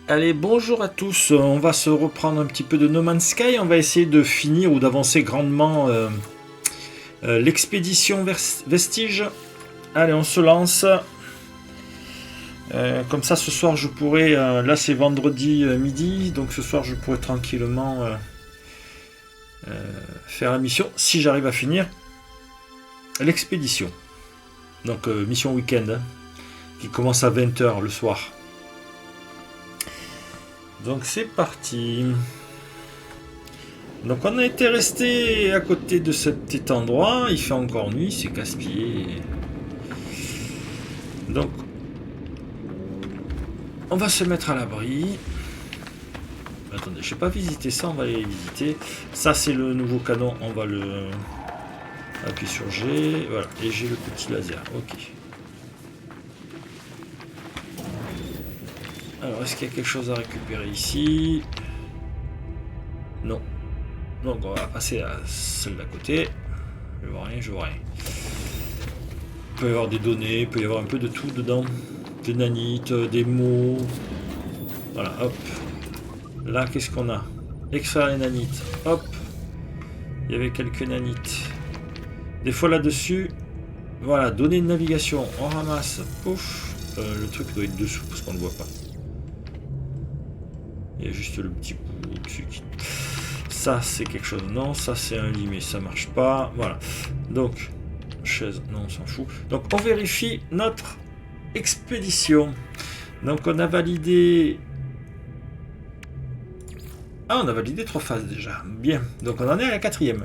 Allez, bonjour à tous. On va se reprendre un petit peu de No Man's Sky. On va essayer de finir ou d'avancer grandement l'expédition Vestige. Allez, on se lance. Comme ça, ce soir, je pourrais... là, c'est vendredi midi. Donc, ce soir, je pourrais tranquillement faire la mission. Si j'arrive à finir l'expédition. Donc, mission week-end. Hein, qui commence à 20h le soir. Donc c'est parti. Donc on a été resté à côté de ce petit endroit. Il fait encore nuit, c'est casse-pied. Donc on va se mettre à l'abri. Attendez, je n'ai pas visité ça, on va aller visiter. Ça c'est le nouveau canon, on va le appuyer sur G. Voilà, et j'ai le petit laser. Ok. Alors, est-ce qu'il y a quelque chose à récupérer ici? Non. Donc, on va passer à celle d'à côté. Je vois rien, je vois rien. Il peut y avoir des données, il peut y avoir un peu de tout dedans. Des nanites, des mots. Voilà, hop. Là, qu'est-ce qu'on a? Extraire les nanites. Hop. Il y avait quelques nanites. Des fois là-dessus. Voilà, données de navigation. On ramasse. Pouf. Le truc doit être dessous parce qu'on ne le voit pas. Il y a juste le petit bout au-dessus qui... Ça, c'est quelque chose. Non, ça, c'est un lit, mais ça marche pas. Voilà. Donc, chaise, non, on s'en fout. Donc, on vérifie notre expédition. Donc, on a validé... Ah, on a validé 3 phases déjà. Bien. Donc, on en est à la 4e.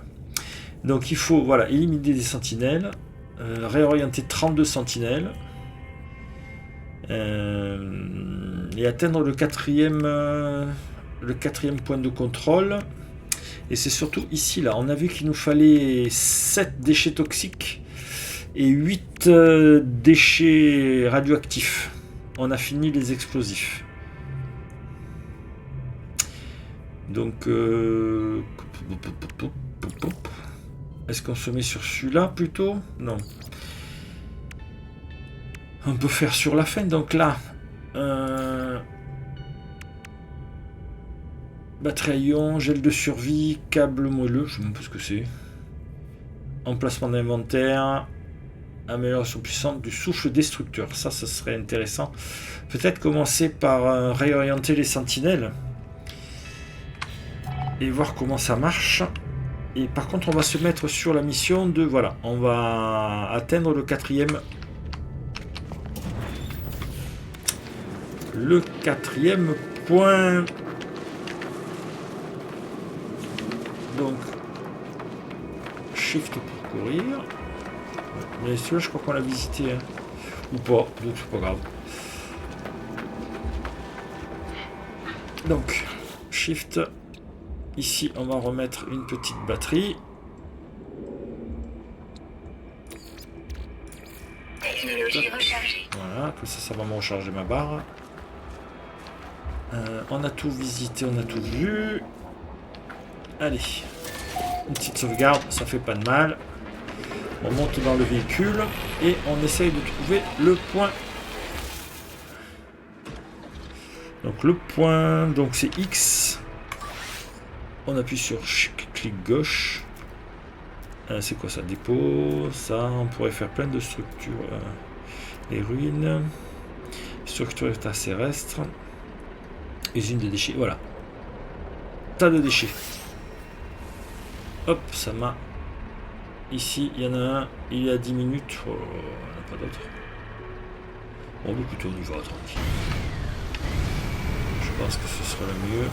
Donc, il faut, voilà, éliminer des sentinelles. Réorienter 32 sentinelles. Et atteindre le quatrième point de contrôle. Et c'est surtout ici, là. On a vu qu'il nous fallait 7 déchets toxiques et 8 déchets radioactifs. On a fini les explosifs. Donc, est-ce qu'on se met sur celui-là plutôt? Non. On peut faire sur la fin, donc là... batterie à ion, gel de survie, câble moelleux, je ne sais même pas ce que c'est. Emplacement d'inventaire, amélioration puissante du souffle destructeur. Ça serait intéressant. Peut-être commencer par réorienter les sentinelles et voir comment ça marche. Et par contre, on va se mettre sur la mission de... Voilà, on va atteindre le 4e. Le 4e point. Donc, shift pour courir. Mais celui-là, je crois qu'on l'a visité. Hein. Ou pas, donc c'est pas grave. Donc, shift. Ici, on va remettre une petite batterie. Technologie rechargée. Voilà, comme ça va me recharger ma barre. On a tout visité, on a tout vu. Allez, une petite sauvegarde, ça fait pas de mal. On monte dans le véhicule et on essaye de trouver le point. Donc le point, donc c'est X. On appuie sur clic gauche. C'est quoi ça? Dépôt. Ça, on pourrait faire plein de structures. Les ruines. Structure extraterrestre. Usine de déchets, voilà. Tas de déchets. Hop, ça m'a... Ici, il y en a un, il y a 10 minutes. Oh, il n'y en a pas d'autre. Bon, mais plutôt on y va, tranquille. Je pense que ce sera le mieux.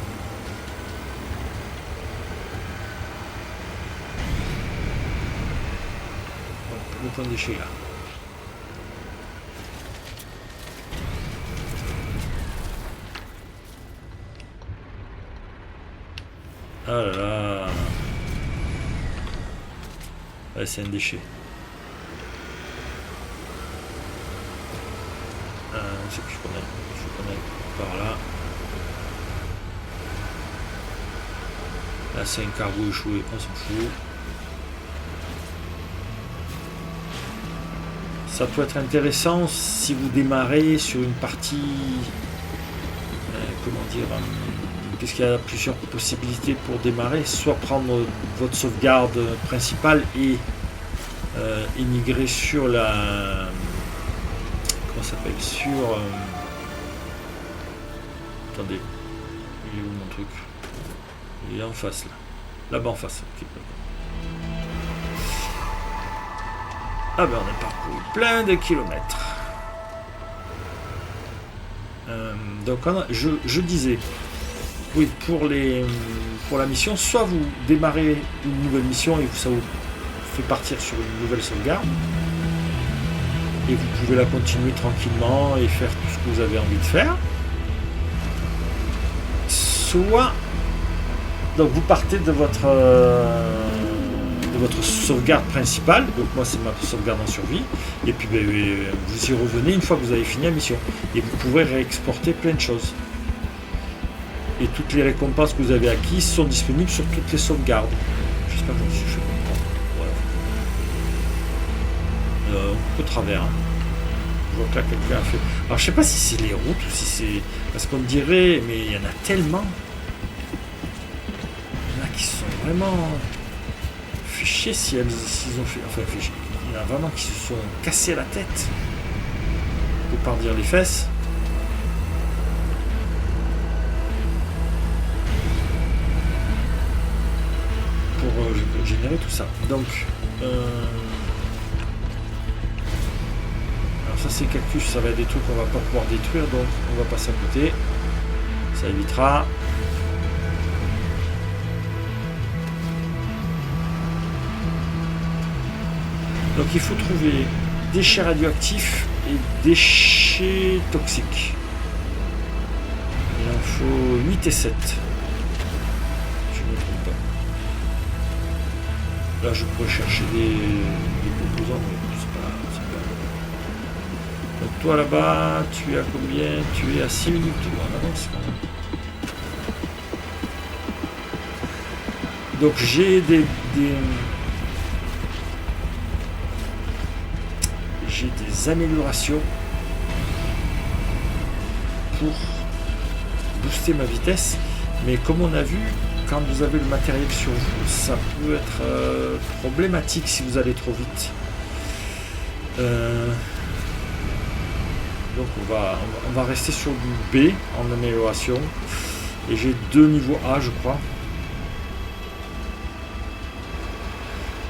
Donc, le point de déchet là. Ah là là. Ouais, c'est un déchet. C'est que je connais par là. Là, c'est un cargo échoué, on s'en fout. Ça peut être intéressant si vous démarrez sur une partie comment dire, puisqu'il y a plusieurs possibilités pour démarrer, soit prendre votre sauvegarde principale et émigrer sur la, comment ça s'appelle, sur, attendez, il est où mon truc? Il est en face là, là-bas en face. Okay. Ah ben on a parcouru plein de kilomètres. Donc je disais, oui, pour la mission, soit vous démarrez une nouvelle mission et ça vous fait partir sur une nouvelle sauvegarde, et vous pouvez la continuer tranquillement et faire tout ce que vous avez envie de faire. Soit donc vous partez de votre sauvegarde principale, donc moi c'est ma sauvegarde en survie, et puis ben, vous y revenez une fois que vous avez fini la mission, et vous pouvez réexporter plein de choses. Et toutes les récompenses que vous avez acquises sont disponibles sur toutes les sauvegardes. J'espère que je me suis fait comprendre. Voilà. Au travers. Hein. Je vois que là quelqu'un a fait. Alors je sais pas si c'est les routes ou si c'est. Parce qu'on dirait, mais il y en a tellement. Il y en a qui sont vraiment. Fichés s'ils ont fait. Enfin, fichés. Il y en a vraiment qui se sont cassés la tête. Pour pas dire les fesses. Pour générer tout ça. Donc. Alors ça c'est cactus, ça va être des trucs qu'on va pas pouvoir détruire, donc on va passer à côté. Ça évitera. Donc il faut trouver déchets radioactifs et déchets toxiques. Il en faut 8 et 7. Je ne me trompe pas. Là je pourrais chercher des composants, mais c'est pas. Donc toi là-bas, tu es à combien? Tu es à 6 minutes. On avance quand même. Donc j'ai des améliorations pour booster ma vitesse, mais comme on a vu, quand vous avez le matériel sur vous, ça peut être problématique si vous allez trop vite. Donc on va rester sur du B en amélioration, et j'ai 2 niveaux A je crois.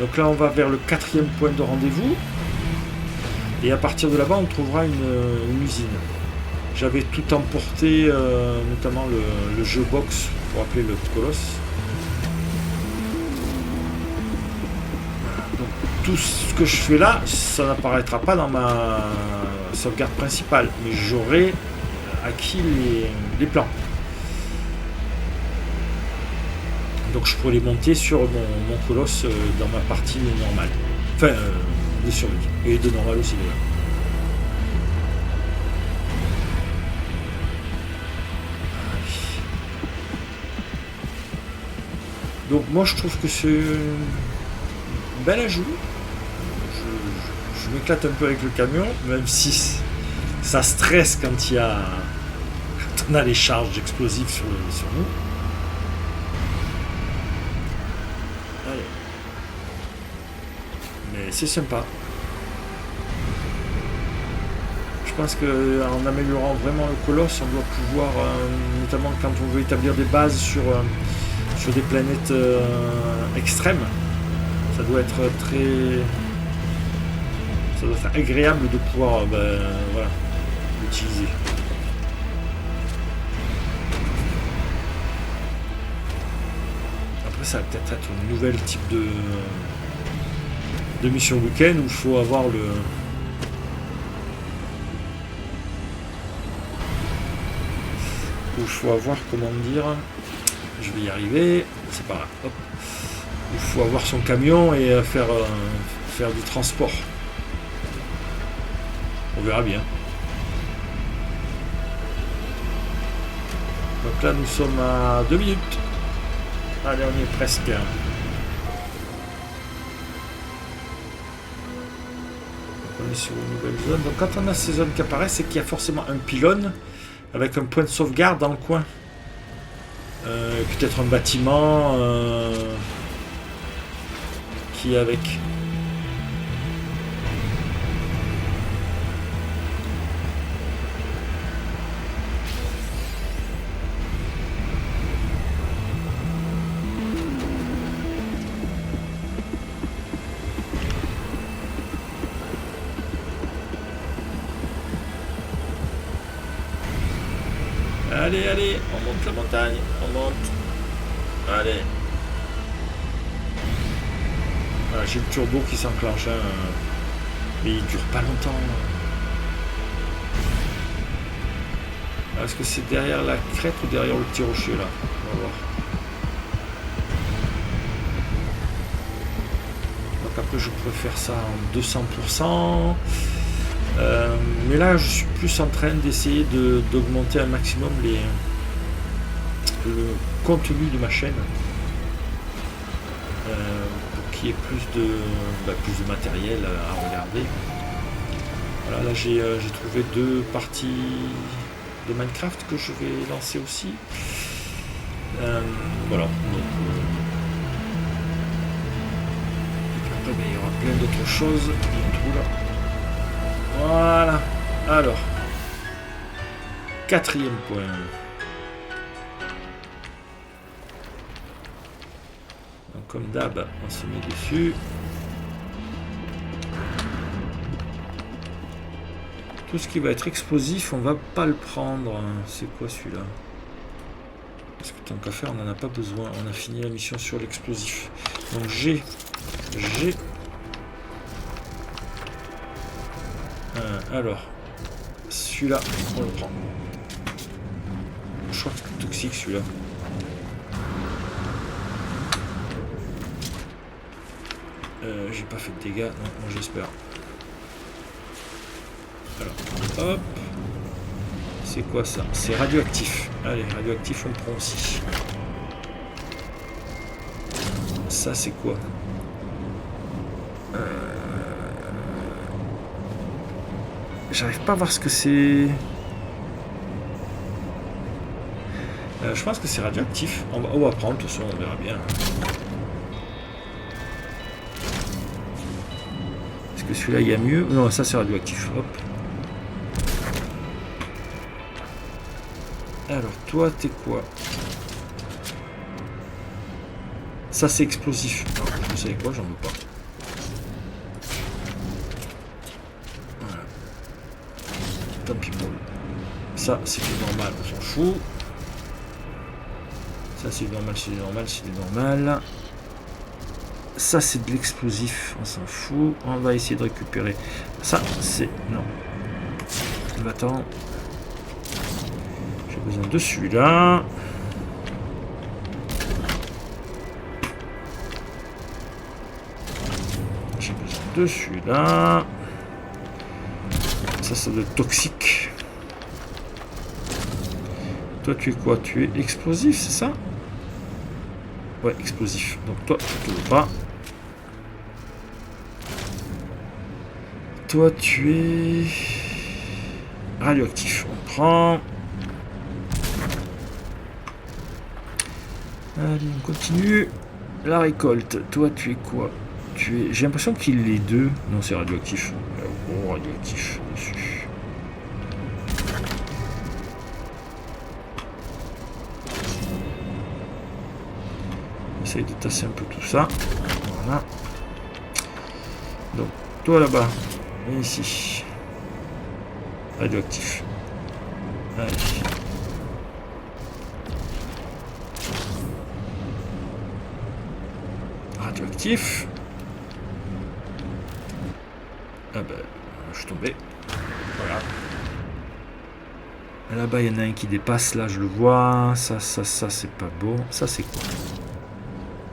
Donc là on va vers le 4e point de rendez-vous. Et à partir de là-bas, on trouvera une usine. J'avais tout emporté, notamment le jeu box pour appeler le colosse. Donc, tout ce que je fais là, ça n'apparaîtra pas dans ma sauvegarde principale, mais j'aurai acquis les plans. Donc je pourrais les monter sur mon colosse dans ma partie normale. Enfin, de survie. Et de normal aussi d'ailleurs. Donc moi je trouve que c'est un bel ajout. Je m'éclate un peu avec le camion, même si ça stresse quand on a les charges explosives sur nous. Allez. Mais c'est sympa. Je pense qu'en améliorant vraiment le colosse, on doit pouvoir, notamment quand on veut établir des bases sur des planètes extrêmes, ça doit être agréable de pouvoir voilà, l'utiliser. Après ça va peut-être être un nouvel type de mission week-end où il faut avoir comment dire, je vais y arriver, c'est pas grave, hop. Il faut avoir son camion et faire du transport. On verra bien. Donc là nous sommes à 2 minutes. Allez, on y est presque. On est sur une nouvelle zone. Donc quand on a ces zones qui apparaissent, c'est qu'il y a forcément un pylône avec un point de sauvegarde dans le coin. Peut-être un bâtiment qui est avec. Allez, allez, on monte la montagne, on monte. Allez. Voilà, j'ai le turbo qui s'enclenche, hein, mais il dure pas longtemps. Est-ce que c'est derrière la crête ou derrière le petit rocher là? On va voir. Donc après je pourrais faire ça en 200%. Mais là je suis plus en train d'essayer d'augmenter un maximum le contenu de ma chaîne pour qu'il y ait plus de matériel à regarder. Voilà, là j'ai trouvé 2 parties de Minecraft que je vais lancer aussi. Voilà. Donc, après il y aura plein d'autres choses. Voilà. Alors, 4e point. Donc, comme d'hab, on se met dessus. Tout ce qui va être explosif, on va pas le prendre. C'est quoi celui-là? Parce que tant qu'à faire, on n'en a pas besoin. On a fini la mission sur l'explosif. Donc G. Alors, celui-là, on le prend. Je crois que c'est toxique celui-là. J'ai pas fait de dégâts, non, j'espère. Alors, hop. C'est quoi ça? C'est radioactif. Allez, radioactif, on le prend aussi. Ça, c'est quoi? J'arrive pas à voir ce que c'est. Je pense que c'est radioactif. On va prendre, de toute façon, on verra bien. Est-ce que celui-là, il y a mieux? Non, ça, c'est radioactif. Hop. Alors, toi, t'es quoi? Ça, c'est explosif. Non, vous savez quoi? J'en veux pas. Voilà. Tant pis pour lui. Ça, c'est du normal, on s'en fout. Ça, c'est du normal, c'est du normal, c'est du normal. Ça, c'est de l'explosif, on s'en fout. On va essayer de récupérer. Ça, c'est... Non. Attends. J'ai besoin de celui-là. J'ai besoin de celui-là. Ça doit être toxique. Toi, tu es quoi? Tu es explosif, c'est ça? Ouais, explosif. Donc toi, tu ne veux pas. Toi, tu es radioactif. On prend. Allez, on continue. La récolte. Toi, tu es quoi? Tu es. J'ai l'impression qu'il est les deux. Non, c'est radioactif. Oh, radioactif dessus. Essaye de tasser un peu tout ça. Voilà. Donc, toi là-bas. Et ici. Radioactif. Allez. Radioactif. Ah ben, je suis tombé. Voilà. Là-bas, il y en a un qui dépasse. Là, je le vois. Ça, c'est pas beau. Ça, c'est quoi?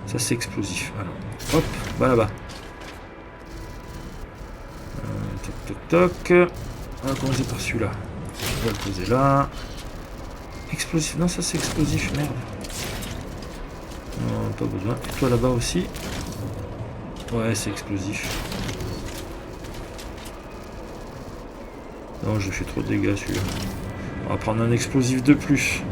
Ça, c'est explosif. Alors, hop, va là-bas. Toc, toc, toc. On va commencer par celui-là. On va le poser là. Explosif. Non, ça, c'est explosif. Merde. Non, pas besoin. Et toi, là-bas aussi. Ouais, c'est explosif. Non, je fais trop de dégâts, celui-là. On va prendre un explosif de plus.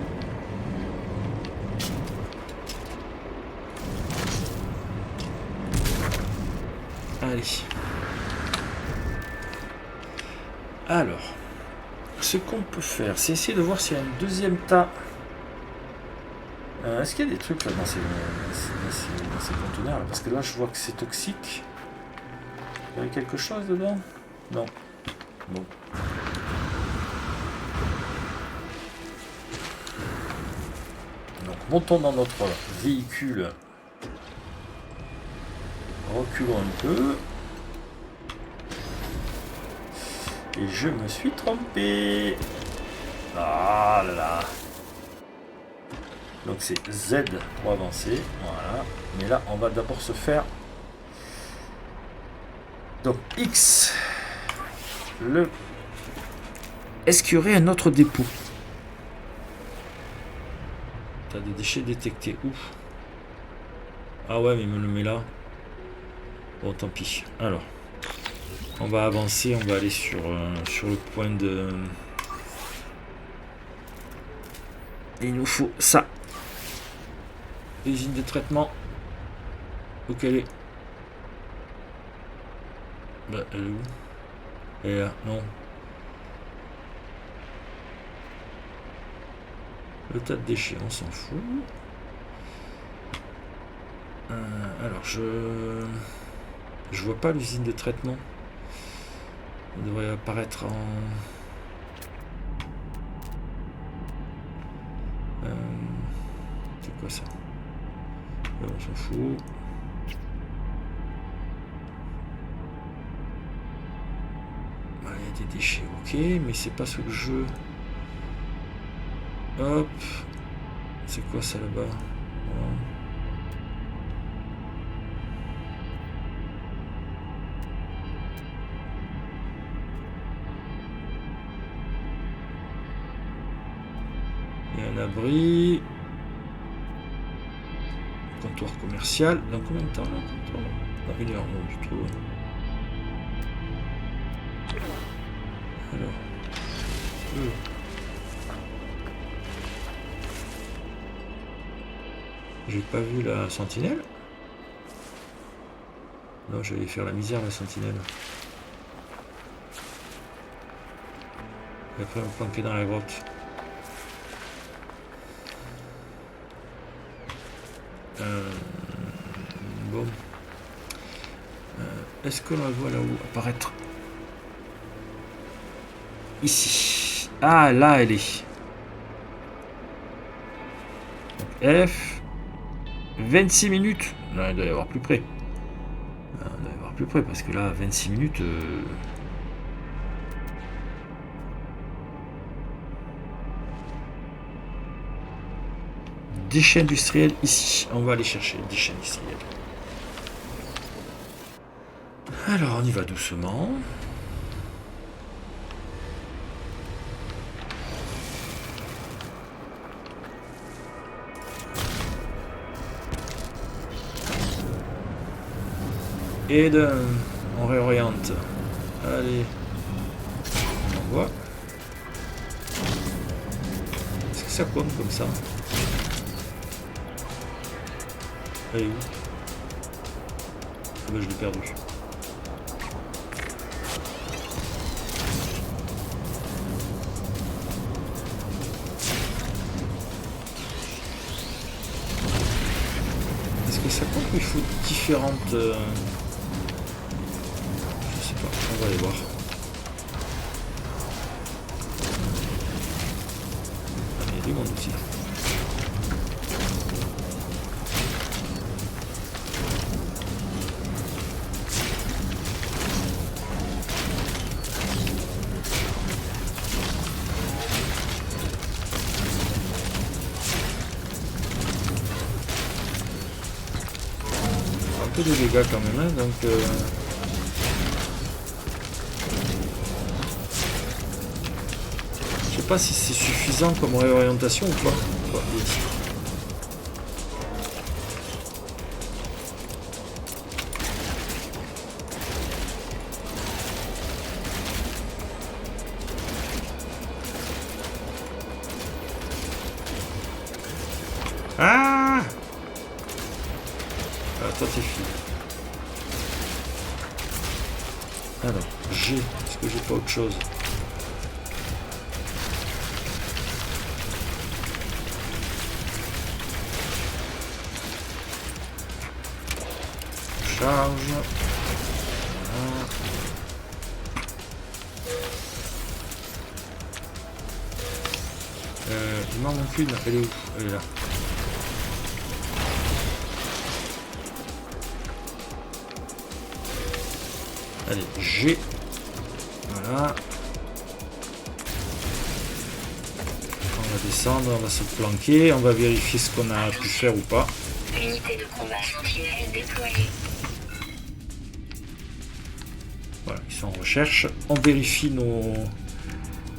Allez. Alors, ce qu'on peut faire, c'est essayer de voir s'il y a un deuxième tas. Est-ce qu'il y a des trucs là dans ces conteneurs là? Parce que là, je vois que c'est toxique. Il y avait quelque chose dedans? Non. Bon. Donc, montons dans notre véhicule. Reculons un peu. Et je me suis trompé. Ah là là. Donc c'est Z pour avancer. Voilà. Mais là, on va d'abord se faire... Donc X. Est-ce qu'il y aurait un autre dépôt? T'as des déchets détectés. Ouf. Ah ouais, mais il me le met là. Bon, tant pis. Alors, on va avancer. On va aller sur le point de... Il nous faut ça. Usine de traitement. Où qu'elle est? Bah, elle est où? Elle est là, non. Le tas de déchets, on s'en fout. Alors, je vois pas l'usine de traitement. Elle devrait apparaître en... c'est quoi ça? On s'en fout. Il y a des déchets, ok, mais c'est pas sous le jeu. Hop. C'est quoi ça là-bas? Voilà. Il y a un abri. Comptoir commercial. Dans combien de temps là? Dans 1 heure, non, du tout. Alors. J'ai pas vu la sentinelle. Non, j'allais faire la misère la sentinelle. Et après, on va planquer dans la grotte. Bon. Est-ce que l'on la voit là-haut apparaître? Ici. Ah, là, elle est. Donc, F. 26 minutes. Non, il doit y avoir plus près. Il doit y avoir plus près parce que là, 26 minutes. Déchets industriels ici. On va aller chercher les déchets industriels. Alors, on y va doucement. Et on réoriente. Allez. On envoie. Est-ce que ça compte comme ça? Elle est où? Ah ben, je l'ai perdu. Est-ce que ça compte ou il faut différentes... Je sais pas, on va aller voir. Ah, il y a du monde aussi. De dégâts quand même, hein, donc je sais pas si c'est suffisant comme réorientation ou pas. Ah, toi t'es fini. Alors, G, est-ce que j'ai pas autre chose? Charge. Voilà. Il m'en manque une, elle est où? Elle est là. Allez, G. Voilà. On va descendre, on va se planquer, on va vérifier ce qu'on a pu faire ou pas. Unité de combat sentinelle déployée. Voilà, ils sont en recherche. On vérifie nos...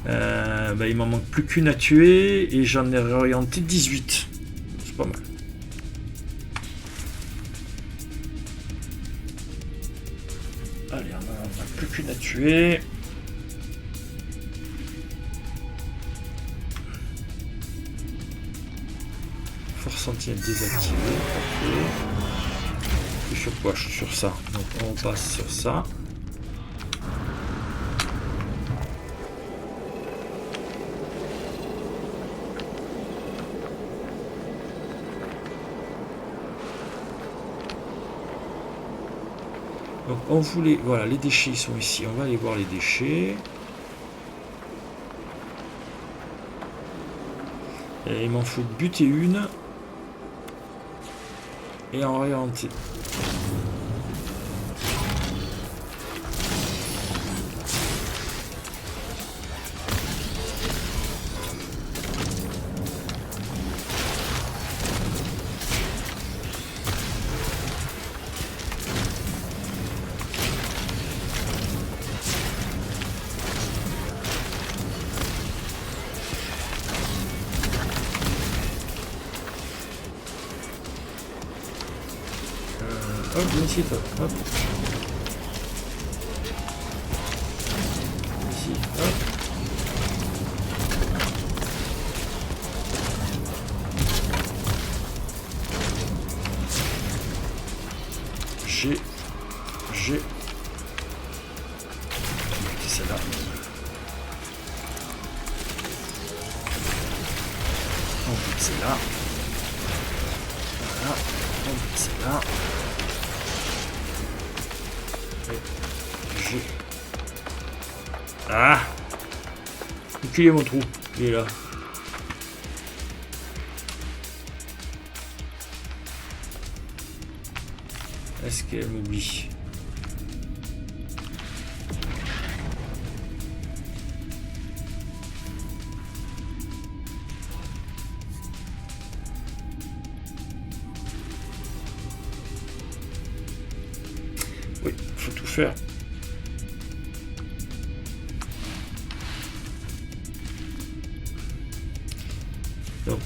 il m'en manque plus qu'une à tuer et j'en ai réorienté 18. C'est pas mal. Allez, on a plus qu'une à tuer. Force sentinelle désactivée. Ok. Je suis sur quoi? Je suis sur ça. Donc on passe sur ça. Donc on voulait... Voilà, les déchets ils sont ici. On va aller voir les déchets. Et il m'en faut buter une. Et en réorienter. Hop, viens ici toi. Hop. Ici, hop. G. C'est celle-là. On bute celle-là. Voilà. On bute celle-là. G. Ah! Où est mon trou? Il est là. Est-ce qu'elle m'oublie? Oui, faut tout faire. Donc.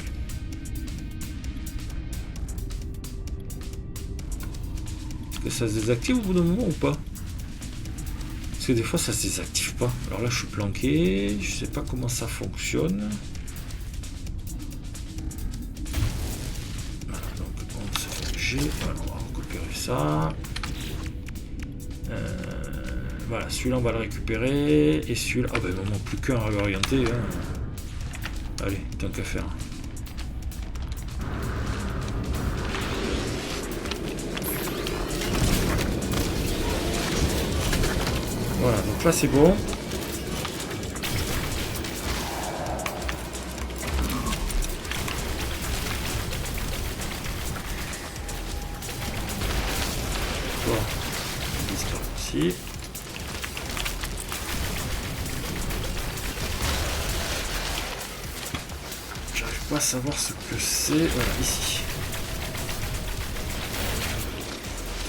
Est-ce que ça se désactive au bout d'un moment ou pas? Parce que des fois ça se désactive pas. Alors là je suis planqué, je sais pas comment ça fonctionne. Voilà, donc on se fait G, voilà, on va récupérer ça. Voilà, celui-là on va le récupérer. Et celui-là, ah ben il m'en manque plus qu'un à réorienter. Hein. Allez, tant qu'à faire. Voilà, donc là c'est bon. Toi, disparaît ici. J'arrive pas à savoir ce que c'est. Voilà, ici.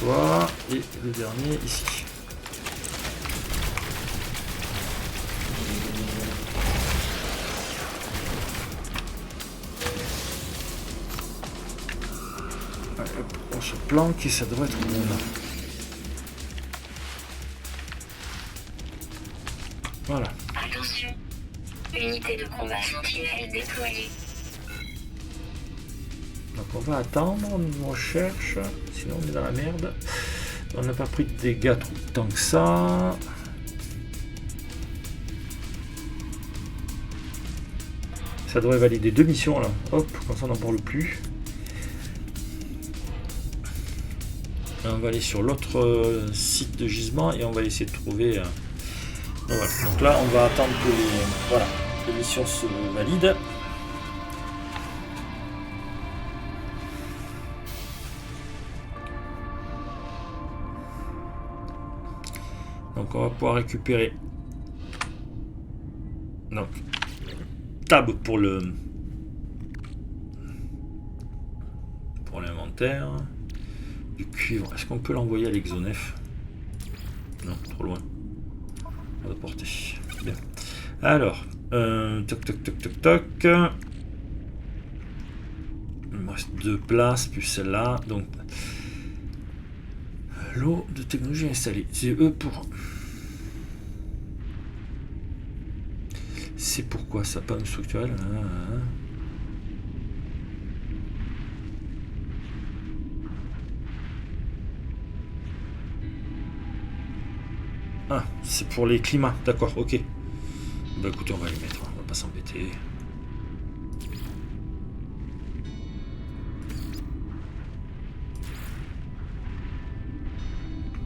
Toi, et le dernier ici. On se planque et ça devrait être bon là. Voilà. Attention. Unité de combat sentinelle déployée. Donc on va attendre, on recherche, sinon on est dans la merde. On n'a pas pris de dégâts tant que ça. Ça devrait valider 2 missions là. Hop, comme ça on n'en parle plus. On va aller sur l'autre site de gisement et on va essayer de trouver. Voilà. Donc là on va attendre que les missions se valident. Donc on va pouvoir récupérer donc tab pour l'inventaire, du cuivre. Est-ce qu'on peut l'envoyer à l'Exonef? Non, trop loin. On va porter. Bien. Alors, toc toc toc toc toc. Il me reste 2 places plus celle-là. Donc l'eau de technologie installée. C'est eux pour. C'est pourquoi ça pas structurel. Ah, c'est pour les climats, d'accord, ok. Bah écoutez, on va les mettre, on va pas s'embêter.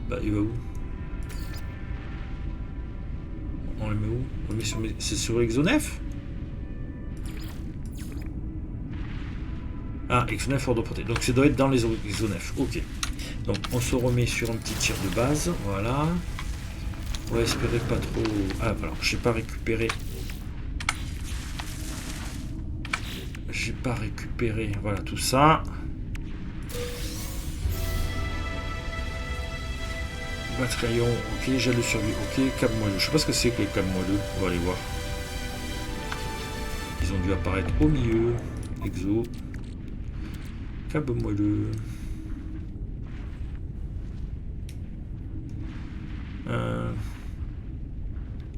Bah il va où? On le met où? On le met sur... C'est sur Exonef? Ah, Exonef hors de portée. Donc ça doit être dans les Exonef. Ok. Donc on se remet sur un petit tir de base. Voilà. On va espérer pas trop... Ah, alors, j'ai pas récupéré... Voilà, tout ça. Bataillon, ok, j'ai le survie, ok, câble moelleux. Je sais pas ce que c'est que les câbles moelleux, on va aller voir. Ils ont dû apparaître au milieu. Exo. Câble moelleux.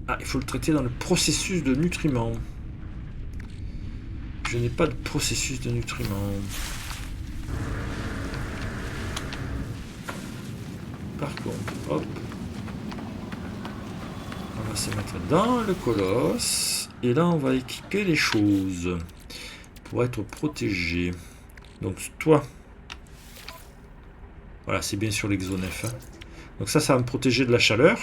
Ah, il faut le traiter dans le processus de nutriments. Je n'ai pas de processus de nutriments. Par contre, hop, on va se mettre dans le colosse et là on va équiper les choses pour être protégé. Donc toi, voilà, c'est bien sur l'Exonef. Hein. Donc ça va me protéger de la chaleur.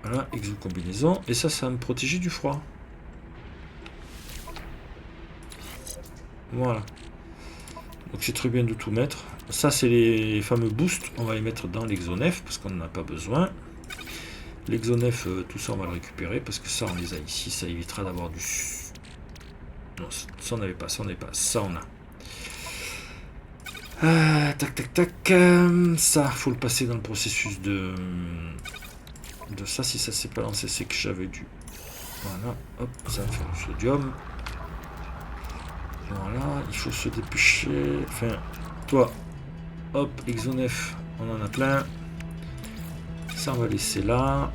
Voilà, exo combinaison et ça va me protéger du froid. Voilà. Donc c'est très bien de tout mettre. Ça c'est les fameux boosts, on va les mettre dans l'Exonef parce qu'on n'en a pas besoin. L'Exonef, tout ça on va le récupérer parce que ça on les a ici, ça évitera d'avoir du... Non, ça on n'avait pas, ça on n'avait pas, ça on a. Tac tac tac, ça faut le passer dans le processus de ça, si ça s'est pas lancé c'est que j'avais dû... Voilà, hop, ça va faire du sodium. Voilà, il faut se dépêcher. Enfin, toi, hop, Exonef, on en a plein. Ça, on va laisser là.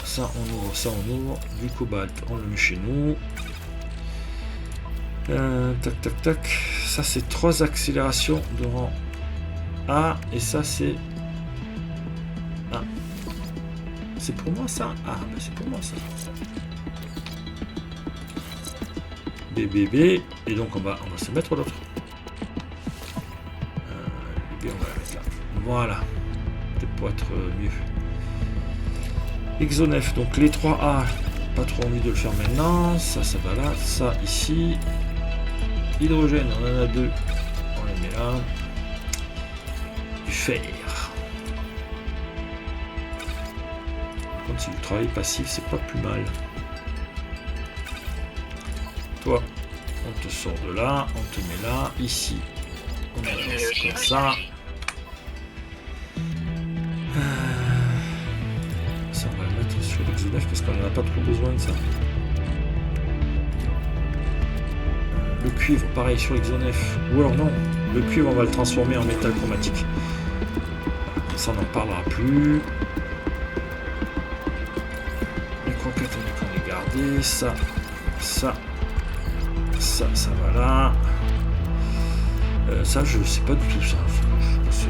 Ça, on ouvre, ça, on ouvre. Du cobalt, on le met chez nous. Tac, tac, tac. Ça, c'est 3 accélérations de rang A. Et ça, c'est... Ah. C'est pour moi, ça? Ah, ben c'est pour moi, ça. BBB, et donc on va se mettre l'autre. BB, on va la mettre là. Voilà, peut-être pour être mieux. Exonef, donc les 3A, pas trop envie de le faire maintenant. Ça va là, ça ici. Hydrogène, on en a 2, on les met là. Du fer. Par contre, c'est du travail passif, c'est pas plus mal. Toi, on te sort de là, on te met là, ici, on avance comme ça. Ça, on va le mettre sur l'Exonef parce qu'on n'en a pas trop besoin de ça. Le cuivre, pareil sur l'Exonef. Ou alors non, le cuivre, on va le transformer en métal chromatique. Ça, on n'en parlera plus. Les croquettes, on est gardé. Ça. ça va là. Ça, je sais pas du tout ça.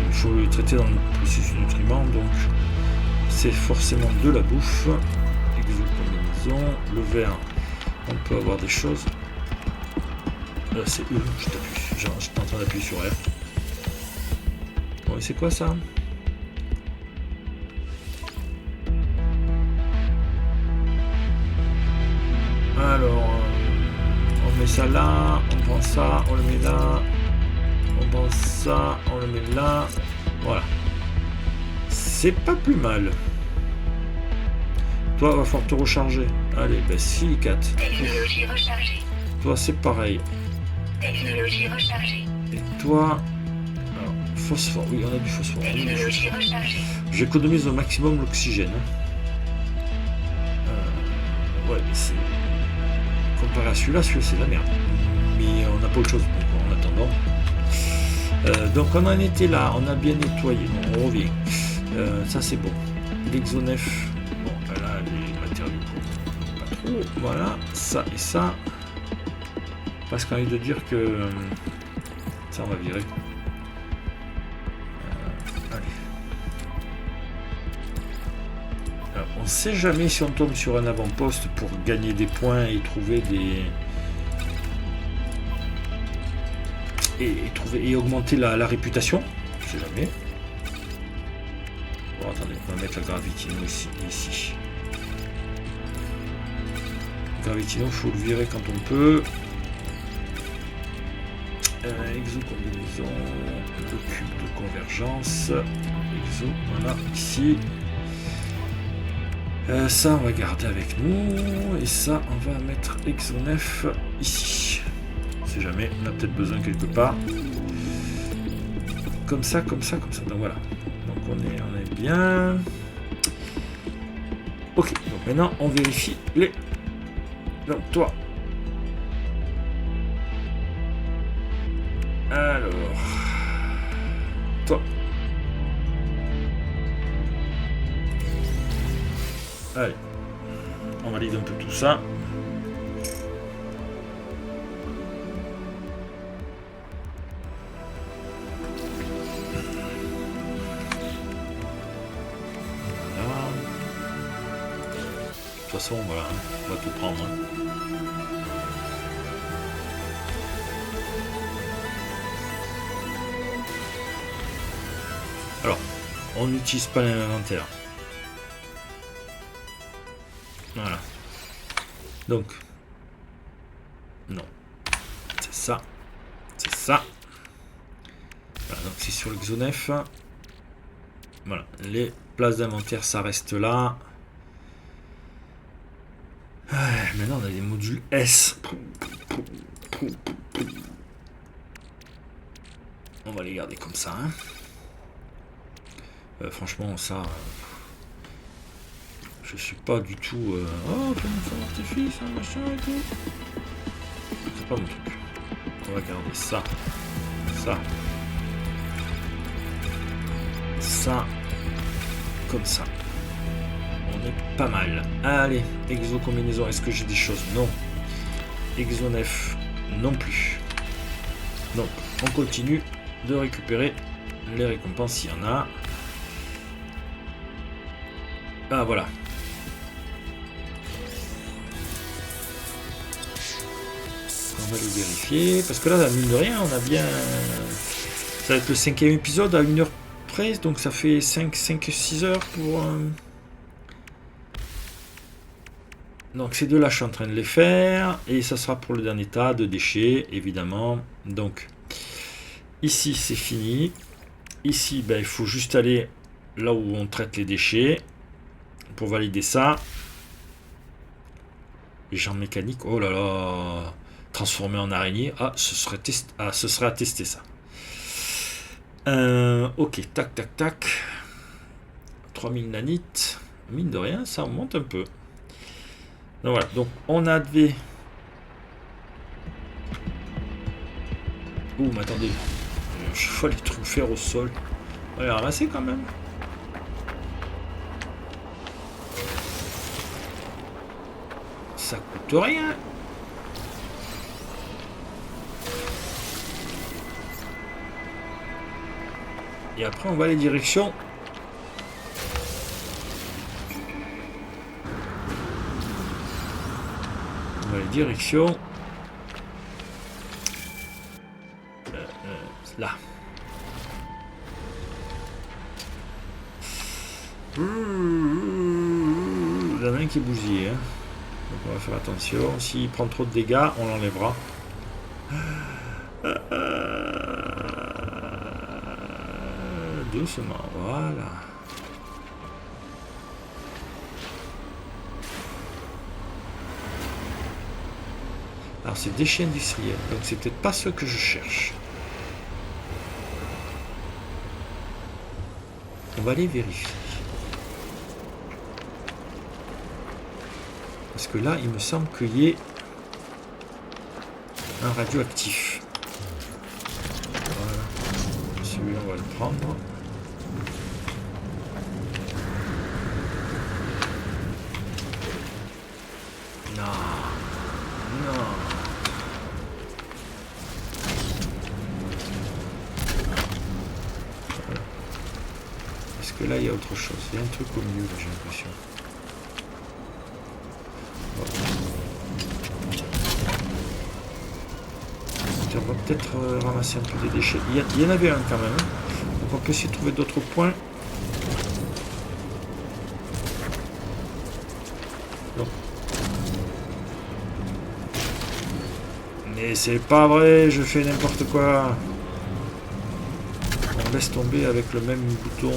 Il faut le traiter dans le processus nutriment, donc c'est forcément de la bouffe. Exocombinaison. Le vert, on peut avoir des choses. Là, c'est E, j'étais en train d'appuyer sur R. Bon, et c'est quoi ça? Alors, on met ça là, on prend ça, on le met là, on prend ça, on le met là, voilà. C'est pas plus mal. Toi, va falloir te recharger. Allez, ben silicate. Technologie rechargée. Toi, c'est pareil. Technologie rechargée. Et toi, alors, phosphore, oui, on a du phosphore. Technologie rechargée. J'économise au maximum l'oxygène. Ouais, mais c'est... Comparé à celui-là, c'est la merde. Mais on n'a pas autre chose en attendant. Donc on en était là, on a bien nettoyé, bon, on revient. Ça c'est bon. L'exonef, bon, là les matériaux, pas trop. Voilà, ça et ça. Parce qu'on a envie de dire que ça on va virer. Allez. Alors, on sait jamais si on tombe sur un avant-poste pour gagner des points et trouver des... Et augmenter la réputation. On sait jamais. Bon, attendez, on va mettre la Gravitino ici. Gravitino, il faut le virer quand on peut. Exo-combinaison, le cube de convergence. Exo, voilà, ici. Ça, on va garder avec nous. Et ça, on va mettre Exonef ici. On sait jamais, on a peut-être besoin quelque part. Comme ça. Donc voilà. Donc on est bien. Ok, donc maintenant on vérifie les... Donc toi. Alors. Toi. Allez. On valide un peu tout ça. De toute façon, voilà, on va tout prendre. Alors, on n'utilise pas l'inventaire. Voilà. Donc, non. C'est ça. C'est ça. Voilà, donc c'est sur l'Exonef. Voilà, les places d'inventaire, ça reste là. Maintenant on a des modules S. On va les garder comme ça. Franchement ça... je suis pas du tout... oh, fais artifice, un machin et tout. C'est pas mon truc. On va garder ça. Ça. Ça. Comme ça. On est pas mal. Allez, exo-combinaison, est-ce que j'ai des choses? Non. Exonef, non plus. Donc, on continue de récupérer les récompenses s'il y en a. Ah, voilà. On va le vérifier. Parce que là, mine de rien, on a bien... Ça va être le 5e épisode à 1 heure près. Donc, ça fait 5-6 heures pour... Donc ces deux-là, je suis en train de les faire. Et ça sera pour le dernier tas de déchets, évidemment. Donc, ici, c'est fini. Ici, ben, il faut juste aller là où on traite les déchets. Pour valider ça. Les gens mécaniques, oh là là. Transformé en araignée. Ah, ce serait à tester ça. Ok, tac. 3000 nanites. Mine de rien, ça monte un peu. Donc voilà, donc on avait... Ouh, mais attendez. Je vois les trucs faire au sol. On va les ramasser quand même. Ça coûte rien. Et après, on va les directions. On va les directions. Là. Il y en a un qui est bousillé. Hein. Donc on va faire attention. S'il prend trop de dégâts, on l'enlèvera. Doucement, voilà. Alors c'est déchets industriels, donc c'est peut-être pas ce que je cherche. On va aller vérifier. Parce que là, il me semble qu'il y ait un radioactif. Voilà. Celui-là, on va le prendre. Non. Non. Voilà. Est-ce que là, il y a autre chose? Il y a un truc au milieu, j'ai l'impression. On va peut-être ramasser un peu des déchets. Il y en avait un quand même. Donc on peut essayer de trouver d'autres points. Non. Mais c'est pas vrai, je fais n'importe quoi. On laisse tomber avec le même bouton.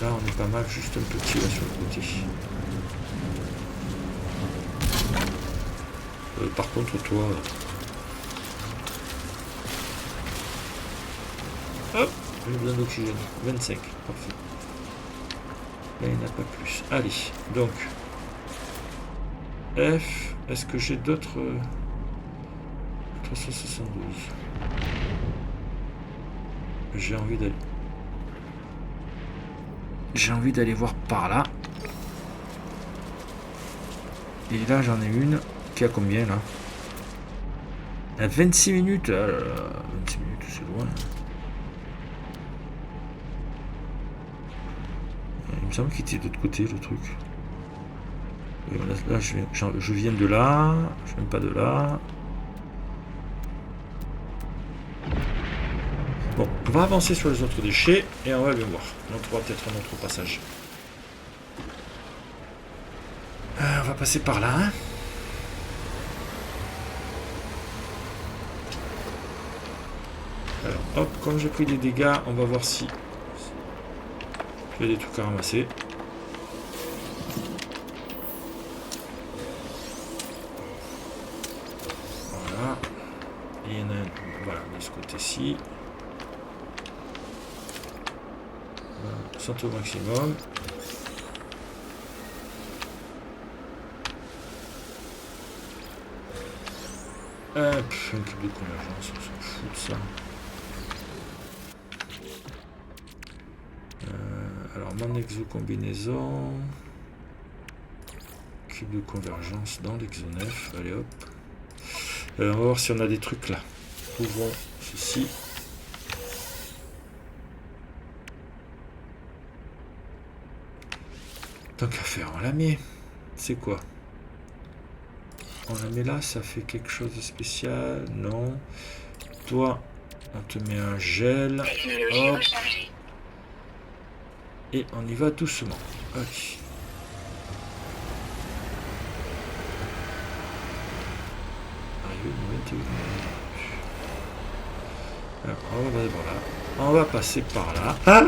Là, on est pas mal, juste un petit là sur le côté. Par contre, toi... Hop, j'ai besoin d'oxygène. 25, parfait. Là, il n'y en a pas plus. Allez, donc... F, est-ce que j'ai d'autres... 372. J'ai envie d'aller... J'ai envie d'aller voir par là. Et là, j'en ai une qui a combien, là? À 26 minutes. Ah là là, 26 minutes, c'est loin. Il me semble qu'il était de l'autre côté, le truc. Et là, je viens de là. Je viens pas de là. Bon, on va avancer sur les autres déchets et on va bien voir. On trouvera peut-être un autre passage. On va passer par là. Hein. Alors, hop, comme j'ai pris des dégâts, on va voir si il y a des trucs à ramasser. Voilà. Et il y en a un, voilà, de ce côté-ci. Santé au maximum. Un cube de convergence, on s'en fout de ça. Alors, mon exo-combinaison. Cube de convergence dans l'exo 9. Allez hop. On va voir si on a des trucs là. Ouvrons ceci. Tant qu'à faire, on la met. C'est quoi? On la met là, ça fait quelque chose de spécial? Non. Toi, on te met un gel. Hop. Et on y va doucement. Allez. Arrivé au 21. Alors, on va d'abord là. On va passer par là. Ah!